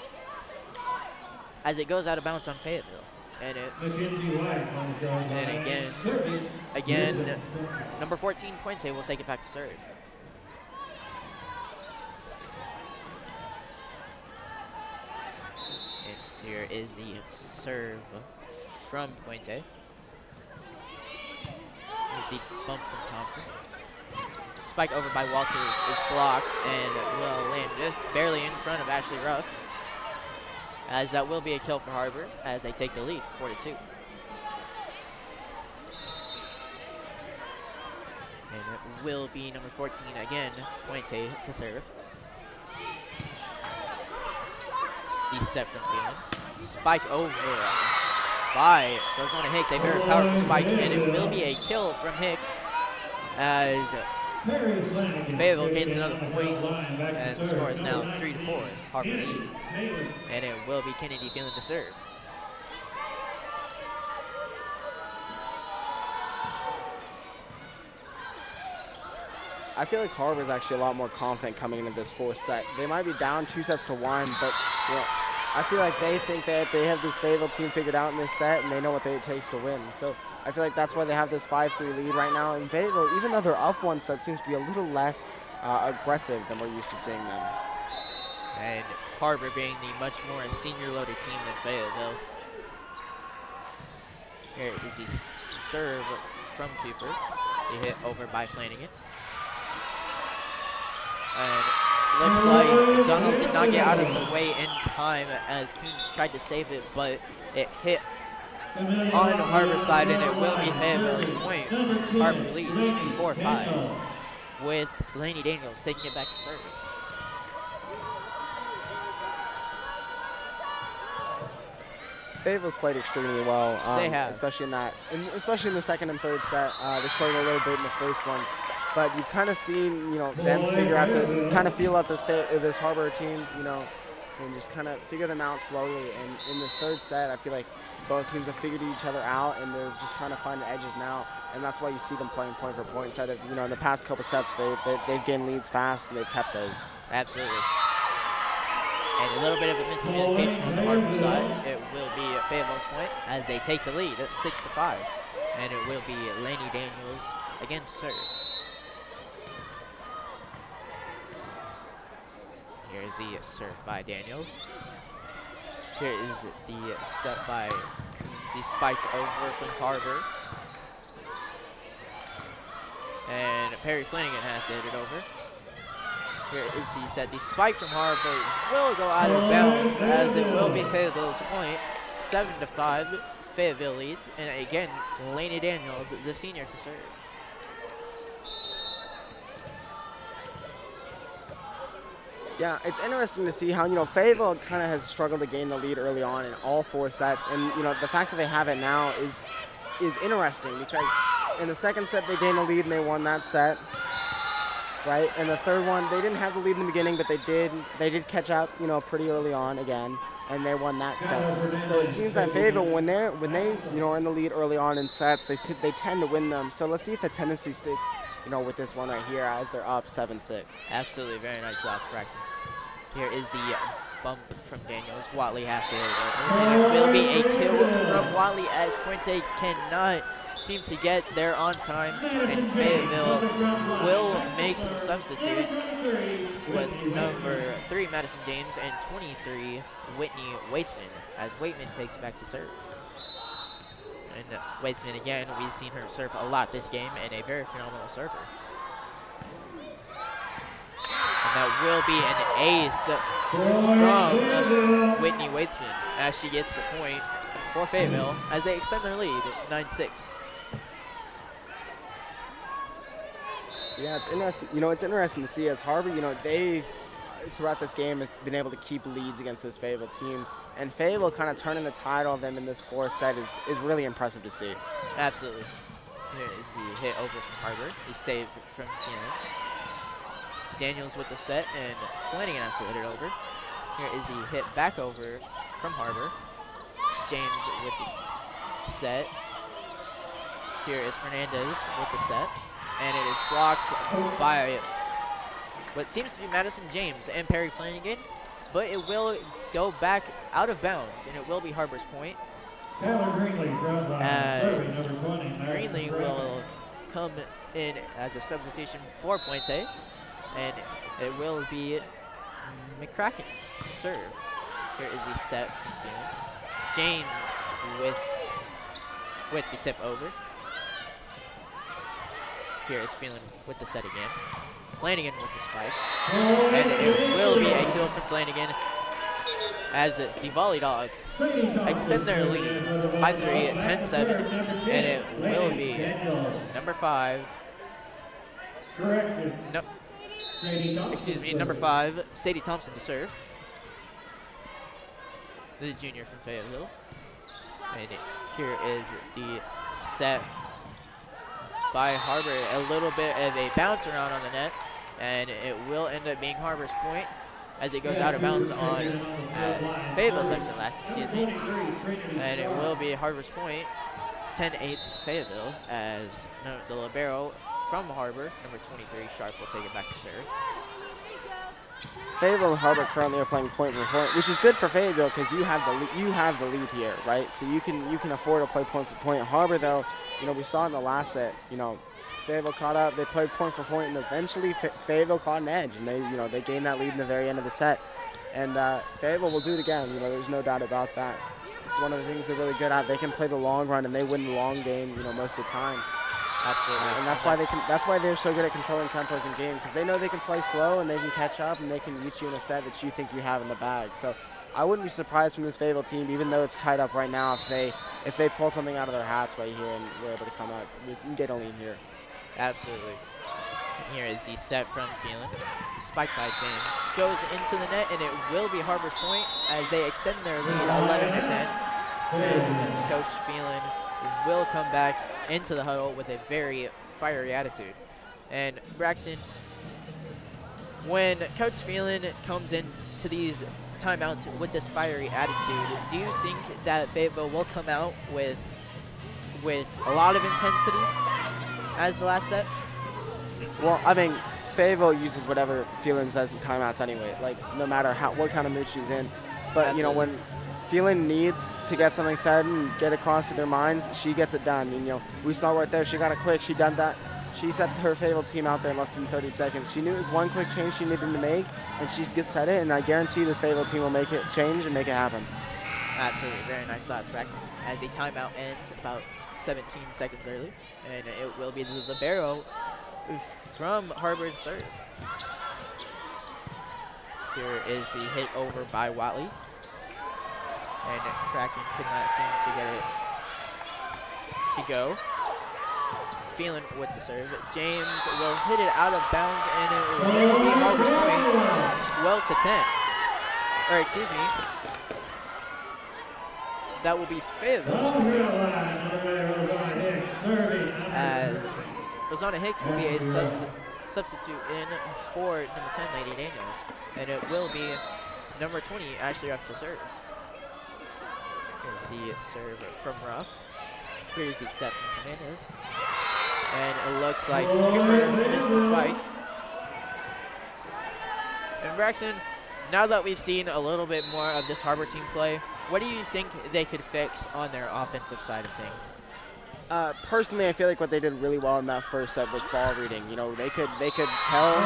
as it goes out of bounds on Fayetteville. And again, number 14, Puente will take it back to serve. And here is the serve from Puente. Here's the bump from Thompson. Spike over by Walters is blocked and will land just barely in front of Ashley Ruff. As that will be a kill for Har-Ber as they take the lead, 4-2. And it will be number 14 again, Puente to serve. The set from Phelan. Spike over by Rosanna Hicks, a very powerful spike, and it will be a kill from Hicks as Fayetteville gains another point, and the score is now 3-4, Har-Ber lead. And it will be Kennedy Phelan to serve. I feel like Har-Ber's actually a lot more confident coming into this fourth set. They might be down 2-1, but I feel like they think that they have this Fayetteville team figured out in this set, and they know what it takes to win. So I feel like that's why they have this 5-3 lead right now. And Fayetteville, even though they're up one set, seems to be a little less aggressive than we're used to seeing them. And Har-Ber being the much more senior-loaded team than Fayetteville. Here is the serve from Cooper. The hit over by Flanagan. And looks like Donald did not get out of the way in time as Coombs tried to save it, but it hit on Har-Ber's side, and it will be Fayetteville's point. Har-Ber leads 4-5 with Laney Daniels taking it back to serve. Fayetteville's played extremely well. They have. Especially in the second and third set. They struggled a little bit in the first one. but you've kind of seen, them feel out this Har-Ber team, and just kind of figure them out slowly. And in this third set, I feel like both teams have figured each other out, and they're just trying to find the edges now. And that's why you see them playing point for point instead of, in the past couple sets, they've gained leads fast, and they've kept those. Absolutely. And a little bit of a miscommunication on the Har-Ber side. It will be Fayetteville's point as they take the lead at 6-5. And it will be Laney Daniels again to serve. Here's the serve by Daniels. Here is the set by the spike over from Har-Ber. And Perry Flanagan has to hit it over. Here is the set. The spike from Har-Ber will go out of bounds as it will be Fayetteville's point. 7-5. Fayetteville leads. And again, Laney Daniels, the senior, to serve. Yeah, it's interesting to see how, Fayetteville kind of has struggled to gain the lead early on in all 4 sets. And, the fact that they have it now is interesting because in the second set they gained the lead and they won that set, right? And the third one, they didn't have the lead in the beginning, but they did catch up, pretty early on again, and they won that set. So it seems that Fayetteville, when they are in the lead early on in sets, they tend to win them. So let's see if the tendency sticks, with this one right here as they're up 7-6. Absolutely, very nice shots, Braxton. Here is the bump from Daniels. Watley has to hit it over. And it will be a kill from Watley as Puente cannot seem to get there on time. And Fayetteville will make some substitutes with number 3, Madison James, and 23, Whitney Waitsman, as Waitman takes back to serve. And Waitsman, again, we've seen her serve a lot this game, and a very phenomenal server. And that will be an ace from Whitney Waitsman as she gets the point for Fayetteville as they extend their lead 9-6. Yeah, it's interesting. It's interesting to see as Har-Ber, they've throughout this game have been able to keep leads against this Fayetteville team, and Fayetteville kind of turning the tide on them in this 4th set is really impressive to see. Absolutely. Here is the hit over from Har-Ber. The save from Fiona. Daniels with the set, and Flanagan has to hit it over. Here is the hit back over from Har-Ber. James with the set. Here is Fernandez with the set, and it is blocked by what seems to be Madison James and Perry Flanagan, but it will go back out of bounds, and it will be Har-Ber's point. Greenlee will come in as a substitution for Puente, and it will be McCracken to serve. Here is the set from Phelan. James with the tip over. Here is Phelan with the set again. Flanagan with the spike. And it will be a kill for Flanagan as the Volley Dogs extend their lead by 3 at 10-7. And it will be number 5. No, excuse me, number 5, Sadie Thompson to serve. The junior from Fayetteville. And here is the set by Har-Ber. A little bit of a bounce around on the net, and it will end up being Har-Ber's point as it goes out of bounds on Fayetteville touched it last, excuse me. And it will be Har-Ber's point, 10-8 Fayetteville, as the libero from Har-Ber, number 23, Sharp, will take it back to serve. Fayetteville and Har-Ber currently are playing point for point, which is good for Fayetteville because you have the lead here, right? So you can afford to play point for point. Har-Ber, though, we saw in the last set, Fayetteville caught up, they played point for point, and eventually Fayetteville caught an edge, and they gained that lead in the very end of the set. And Fayetteville will do it again. There's no doubt about that. It's one of the things they're really good at. They can play the long run, and they win the long game, most of the time. Absolutely. And that's why they're so good at controlling tempos in game, because they know they can play slow and they can catch up and they can beat you in a set that you think you have in the bag. So I wouldn't be surprised from this Fayetteville team, even though it's tied up right now, if they pull something out of their hats right here and we're able to come up and get a lead here. Absolutely. Here is the set from Phelan. The spike by James goes into the net, and it will be Har-Ber's point as they extend their lead 11-10. And Coach Phelan will come back into the huddle with a very fiery attitude. And Braxton, when Coach Phelan comes in to these timeouts with this fiery attitude, do you think that Fayetteville will come out with a lot of intensity as the last set? Well, I mean, Fayetteville uses whatever Phelan says in timeouts anyway, like no matter what kind of mood she's in. But, you know, when Phelan needs to get something said and get across to their minds, she gets it done. And, you know, we saw right there, she got it quick, she done that. She set her Fayetteville team out there in less than 30 seconds. She knew it was one quick change she needed to make, and she gets set it, and I guarantee this Fayetteville team will make it change and make it happen. Absolutely, very nice thoughts, Braxton. As the timeout ends about 17 seconds early, and it will be the libero from Har-Ber to serve. Here is the hit over by Watley, and Kraken could not seem to get it to go. Phelan with the serve. James will hit it out of bounds, and it will be Har-Ber's point, 12 to 10. Or excuse me, that will be Fayetteville's point, as Rosanna Hicks will be a substitute in for number 10, Lady Daniels, and it will be number 20, Ashley up to serve. Here's the serve from Ruff. Here's the set from Fernandez. And it looks like Cooper missed the spike. And Braxton, now that we've seen a little bit more of this Har-Ber team play, what do you think they could fix on their offensive side of things? Personally, I feel like what they did really well in that first set was ball reading. You know, they could tell,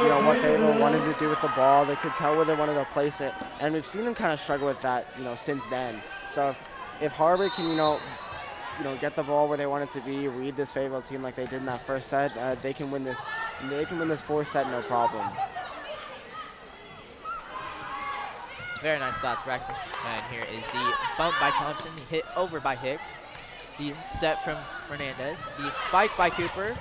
you know, what Fayetteville wanted to do with the ball. They could tell where they wanted to place it, and we've seen them kind of struggle with that, you know, since then. So if Har-Ber can, you know, get the ball where they want it to be, read this Fayetteville team like they did in that first set, they can win this. They can win this fourth set, no problem. Very nice thoughts, Braxton. And here is the bump by Thompson, the hit over by Hicks. The set from Fernandez. The spike by Cooper.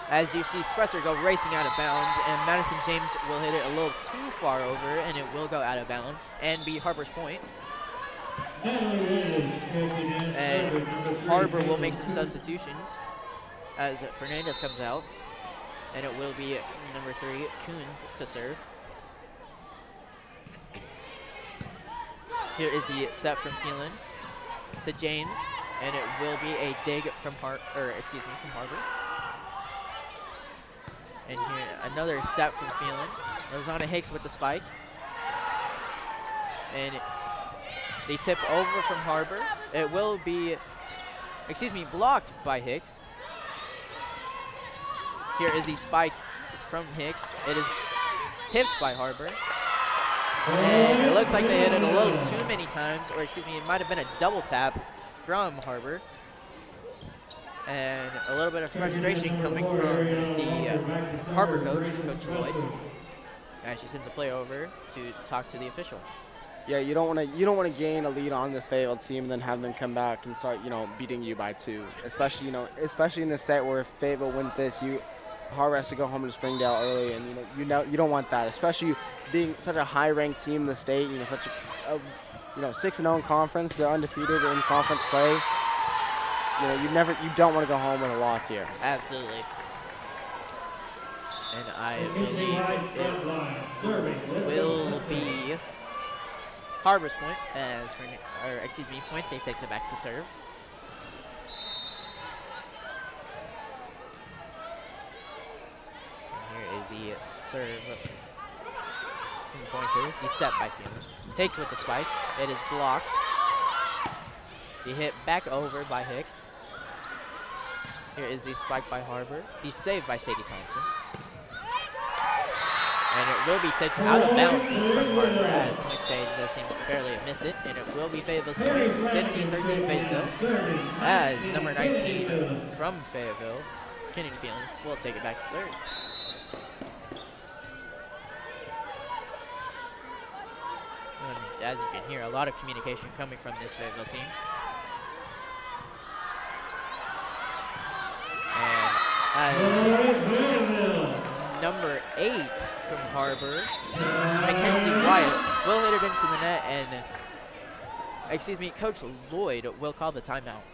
As you see Spresser go racing out of bounds, and Madison James will hit it a little too far over, and it will go out of bounds and be Har-Ber's point. And Har-Ber will make some substitutions as Fernandez comes out, and it will be number 3, Coons, to serve. Here is the set from Phelan to James, and it will be a dig from Har-Ber. And here another set from Phelan. Rosanna Hicks with the spike, and they tip over from Har-Ber. It will be, blocked by Hicks. Here is the spike from Hicks. It is tipped by Har-Ber. And it looks like they hit it a little too many times, or it might have been a double tap from Har-Ber. And a little bit of frustration coming from the Har-Ber coach, Coach Lloyd, as she sends a play over to talk to the official. Yeah, you don't want to gain a lead on this Fayetteville team and then have them come back and start, you know, beating you by 2. Especially in this set where if Fayetteville wins this, Har-Ber has to go home to Springdale early, and you don't want that. Especially being such a high-ranked team in the state, such a 6-0 in conference, they're undefeated in conference play. You don't want to go home with a loss here. Absolutely. And I believe it will be Har-Ber's point as Puente takes it back to serve. And here is the serve from Puente. He's set by Phelan. Hicks with the spike. It is blocked. The hit back over by Hicks. Here is the spike by Har-Ber. The save by Sadie Thompson. And it will be taken out of bounds from Har-Ber as Puente just seems to barely have missed it. And it will be Fayetteville's point, 15-13 Fayetteville, as number 19 from Fayetteville, Kennedy Phelan, will take it back to serve. And as you can hear, a lot of communication coming from this Fayetteville team. And number 8 from Har-Ber, Mackenzie Wyatt, will hit it into the net, and Coach Lloyd will call the timeout.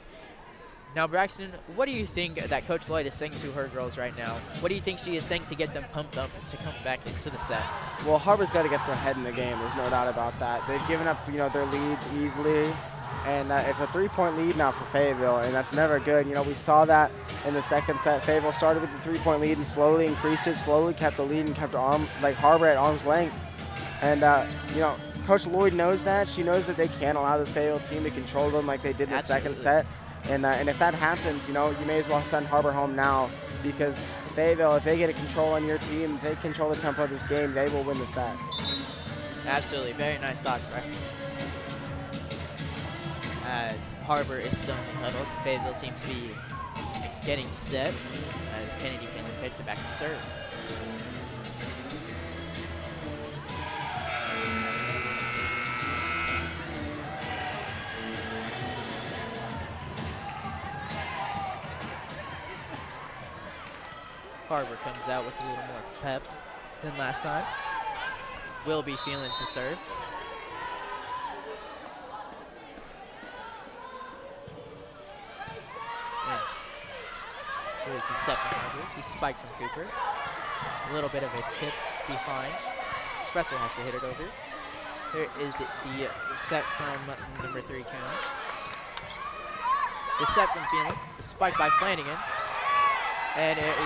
Now, Braxton, what do you think that Coach Lloyd is saying to her girls right now? What do you think she is saying to get them pumped up to come back into the set? Well, Har-Ber's got to get their head in the game. There's no doubt about that. They've given up, their leads easily, and it's a 3-point lead now for Fayetteville, and that's never good. We saw that in the second set. Fayetteville started with a 3-point lead and slowly increased it, slowly kept the lead and kept Har-Ber at arm's length. And Coach Lloyd knows that. She knows that they can't allow this Fayetteville team to control them like they did in the second set. And if that happens, you may as well send Har-Ber home now, because Fayetteville, if they get a control on your team, if they control the tempo of this game, they will win the set. Absolutely. Very nice thoughts, Braxton. As Har-Ber is still in the huddle, Fayetteville seems to be getting set as Kennedy Finley takes it back to serve. Har-Ber comes out with a little more pep than last time. Will be feeling to serve. And here's the set from Har-Ber. He spiked from Cooper. A little bit of a tip behind. Spresser has to hit it over. Here is the set from number 3, Coons. The set from Phoenix. The spike by Flanagan. And it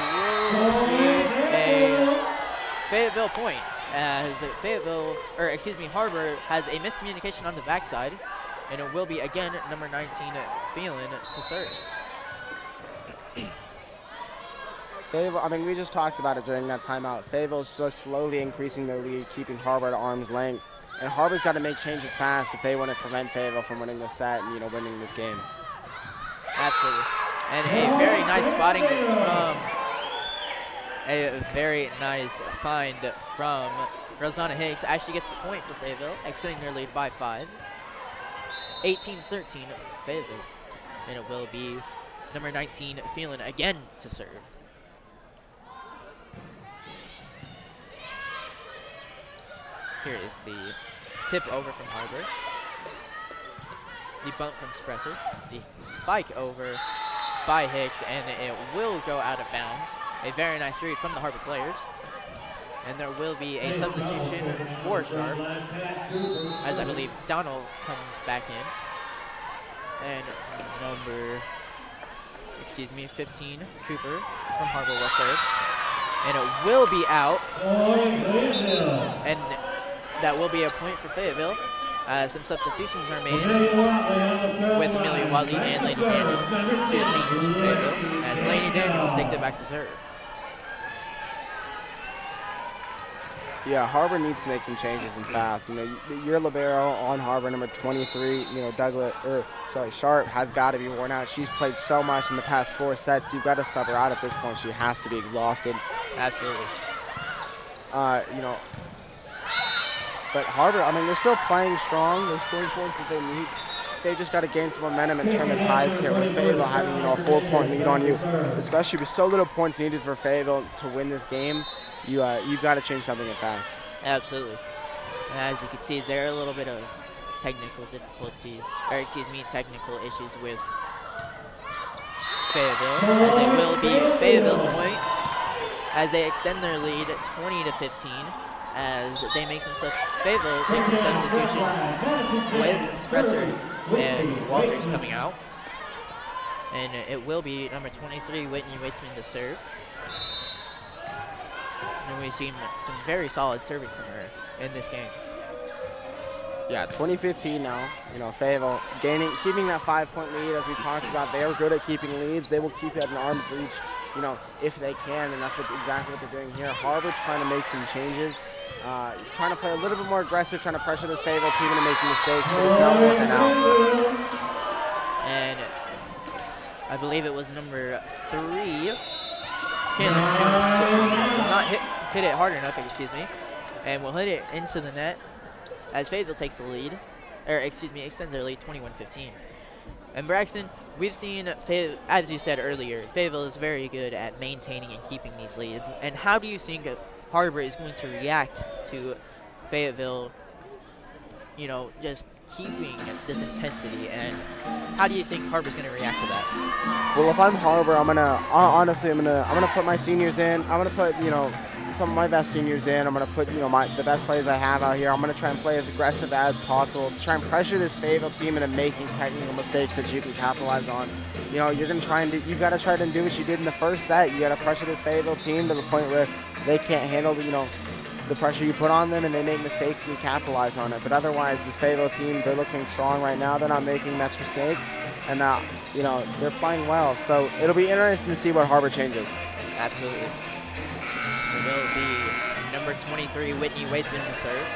will be a Fayetteville point, as Har-Ber has a miscommunication on the backside, and it will be again number 19 Phelan to serve. Fayetteville, we just talked about it during that timeout. Fayetteville's just slowly increasing their lead, keeping Har-Ber at arm's length, and Har-Ber's got to make changes fast if they want to prevent Fayetteville from winning this set and winning this game. Absolutely. And a very nice spotting from a very nice find from Rosanna Hicks. Actually gets the point for Fayetteville, extending their lead by 5. 18-13 Fayetteville. And it will be number 19 Phelan again to serve. Here is the tip over from Har-Ber. The bump from Spresser. The spike over by Hicks, and it will go out of bounds. A very nice read from the Har-Ber players. And there will be a substitution for Sharp, as I believe Donald comes back in. And number, 15, Cooper from Har-Ber will serve. And it will be out. And that will be a point for Fayetteville. Some substitutions are made with Amelia Watley and Lady Daniels to the seniors from Fayetteville, as Lady Daniels takes it back to serve. Yeah, Har-Ber needs to make some changes and fast. Your libero on Har-Ber, number 23, Sharp has got to be worn out. She's played so much in the past 4 sets. You've got to sub her out at this point. She has to be exhausted. Absolutely. But Har-Ber, they're still playing strong. They're scoring points that they need. They've just got to gain some momentum and turn the tides here with Fayetteville having, a 4-point lead on you, especially with so little points needed for Fayetteville to win this game. You've got to change something fast. Absolutely. As you can see, there are a little bit of technical difficulties, technical issues with Fayetteville, as it will be Fayetteville's point as they extend their lead 20-15. As they make Fayetteville makes some substitution with Spresser and Walters coming out. And it will be number 23, Whitney Waitzman to serve. And we've seen some very solid serving from her in this game. Yeah, 2015 now. Fayetteville keeping that 5-point lead, as we talked about. They are good at keeping leads. They will keep it at an arm's reach, if they can, and that's exactly what they're doing here. Har-Ber trying to make some changes. Trying to play a little bit more aggressive, trying to pressure this Fayetteville team into making mistakes, but it's not working out. And I believe it was number 3, Caitlin, not hit it hard enough, and will hit it into the net as Fayetteville takes the lead, extends their lead 21-15. And Braxton, we've seen, as you said earlier, Fayetteville is very good at maintaining and keeping these leads. And how do you think Har-Ber is going to react to Fayetteville you know, just keeping this intensity, and how do you think Har-Ber's going to react to that? Well, if I'm Har-Ber, I'm gonna put my seniors in. I'm gonna put, you know, some of my best seniors in. I'm gonna put, you know, the best players I have out here. I'm gonna try and play as aggressive as possible to try and pressure this Fayetteville team into making technical mistakes that you can capitalize on. You know, you've got to try to do what you did in the first set. You got to pressure this Fayetteville team to the point where they can't handle, you know, the pressure you put on them, and they make mistakes and you capitalize on it. But otherwise, this Fayetteville team, they're looking strong right now. They're not making much mistakes, and you know, they're playing well. So it'll be interesting to see what Har-Ber changes. Absolutely. It will be number 23, Whitney Waitsman to serve.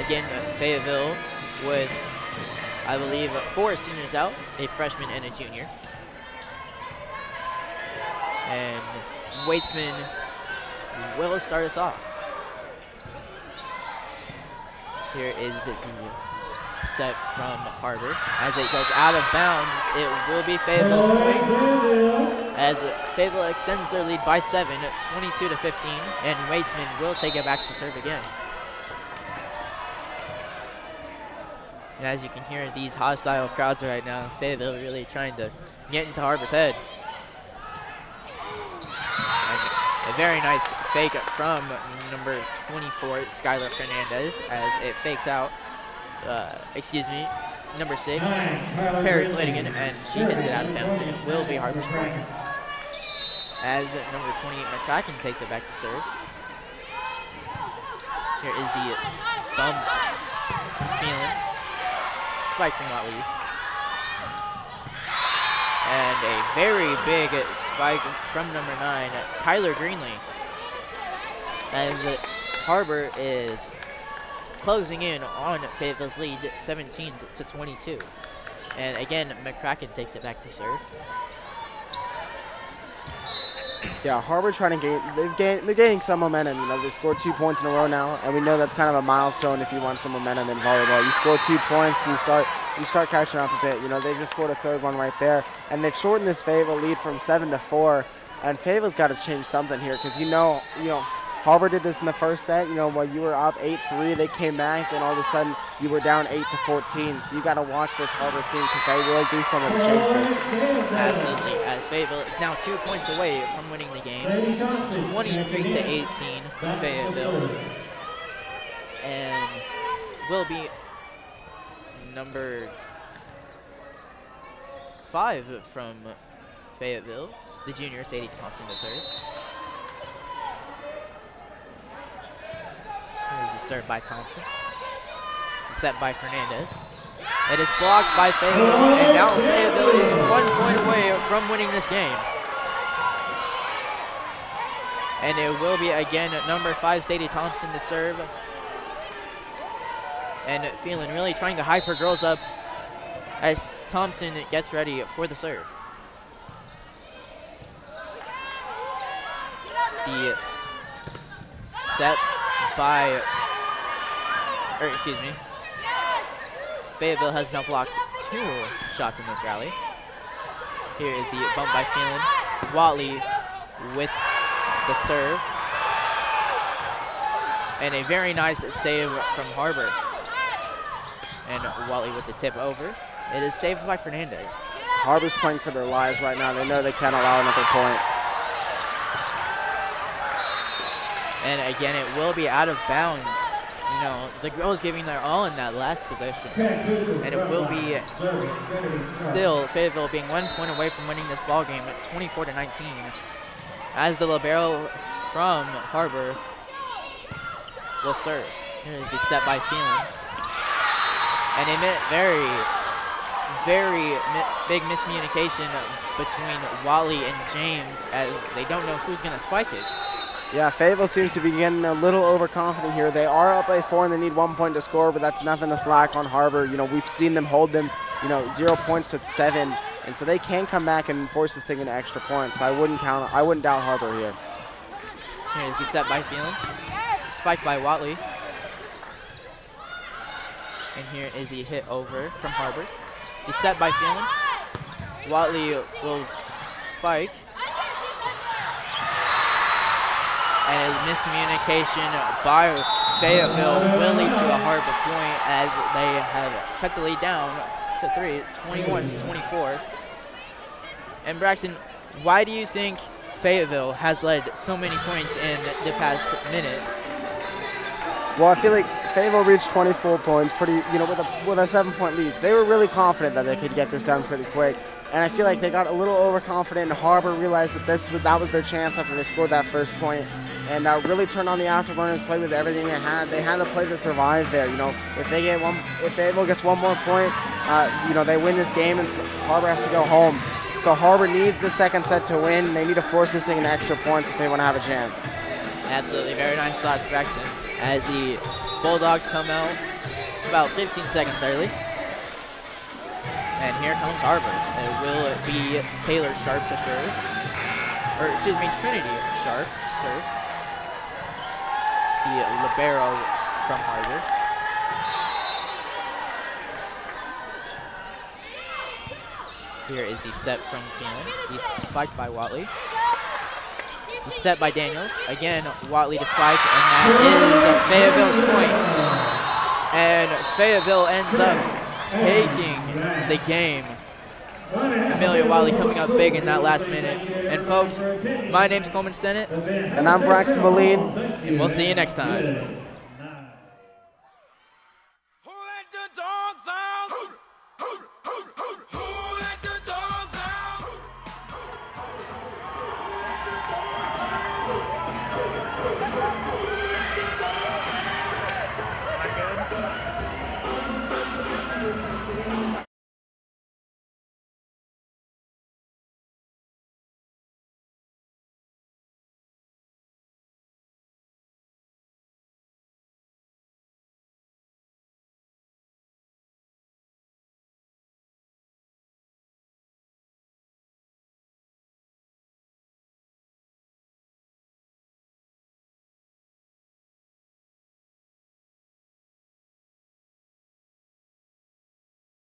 Again, Fayetteville with, I believe, 4 seniors out, a freshman and a junior. And Waitsman will start us off. Here is the set from Har-Ber. As it goes out of bounds, it will be Fayetteville's point. As Fayetteville extends their lead by 7, 22-15, and Waitsman will take it back to serve again. And as you can hear, these hostile crowds right now, Fayetteville really trying to get into Har-Ber's head. And a very nice fake from number 24, Skylar Fernandez, as it fakes out, number 6, Perry Flanagan, and she hits it out of bounds, and it will be Har-Ber's point. As number 28, McCracken takes it back to serve. Here is the bump from Phelan. Spike from Watley. And a very big spike from number 9, Kyler Greenlee. As Har-Ber is closing in on Fayetteville's lead, 17-22. And again, McCracken takes it back to serve. Yeah, Har-Ber trying to they're gaining some momentum. You know, they scored 2 points in a row now, and we know that's kind of a milestone if you want some momentum in volleyball. You score 2 points and you start catching up a bit. You know, they just scored a 3rd one right there, and they've shortened this Fayetteville lead from 7-4. And Fayetteville's got to change something here, because you know, Har-Ber did this in the first set. You know, while you were up 8-3, they came back, and all of a sudden you were down 8-14. So you got to watch this Har-Ber team, because they will do something to change this. Absolutely, as Fayetteville is now 2 points away from winning the game, 23-18 Fayetteville, and will be number 5 from Fayetteville, the junior Sadie Thompson to serve. Here's a serve by Thompson. Set by Fernandez. It is blocked by Fayetteville, and now Fayetteville is 1 point away from winning this game. And it will be again number 5, Sadie Thompson to serve. And Phelan really trying to hype her girls up as Thompson gets ready for the serve. The set by, Fayetteville has now blocked 2 shots in this rally. Here is the bump by Phelan. Watley with the serve. And a very nice save from Har-Ber. And Watley with the tip over. It is saved by Fernandez. Har-Ber's playing for their lives right now. They know they can't allow another point. And again, it will be out of bounds. You know, the girls giving their all in that last possession. And it will be still Fayetteville being 1 point away from winning this ball game at 24-19. As the libero from Har-Ber will serve. Here is the set by Phelan. And a very big miscommunication between Watley and James, as they don't know who's going to spike it. Yeah, Fayetteville seems to be getting a little overconfident here. They are up by 4 and they need 1 point to score, but that's nothing to slack on Har-Ber. You know, we've seen them hold them, 0 points to 7, and so they can come back and force this thing into extra points. So I wouldn't doubt Har-Ber here. Here is the set by Phelan. Spiked by Watley. And here is the hit over from Har-Ber. The set by Phelan. Watley will spike. And a miscommunication by Fayetteville will lead to a Har-Ber point as they have cut the lead down to 3, 21-24. And Braxton, why do you think Fayetteville has led so many points in the past minute? Well, I feel like Fayetteville reached 24 points with a 7-point lead. So they were really confident that they could get this done pretty quick. And I feel like they got a little overconfident, and Har-Ber realized that that was their chance after they scored that first point, and really turned on the afterburners, played with everything they had. They had to play to survive there. If Fayetteville gets one more point, they win this game, and Har-Ber has to go home. So Har-Ber needs the second set to win. They need to force this thing into extra points if they want to have a chance. Absolutely, very nice thoughts, Braxton, as the Bulldogs come out about 15 seconds early. And here comes Har-Ber. It will be Taylor Sharp to serve. Trinity Sharp to serve. The libero from Har-Ber. Here is the set from Phelan. He's spiked by Watley. The set by Daniels. Again, Watley to spike, and that is Fayetteville's point. And Fayetteville ends up taking the game. Amelia Wiley coming up big in that last minute. And folks, my name's Coleman Stennett. And I'm Braxton Moline. And we'll see you next time.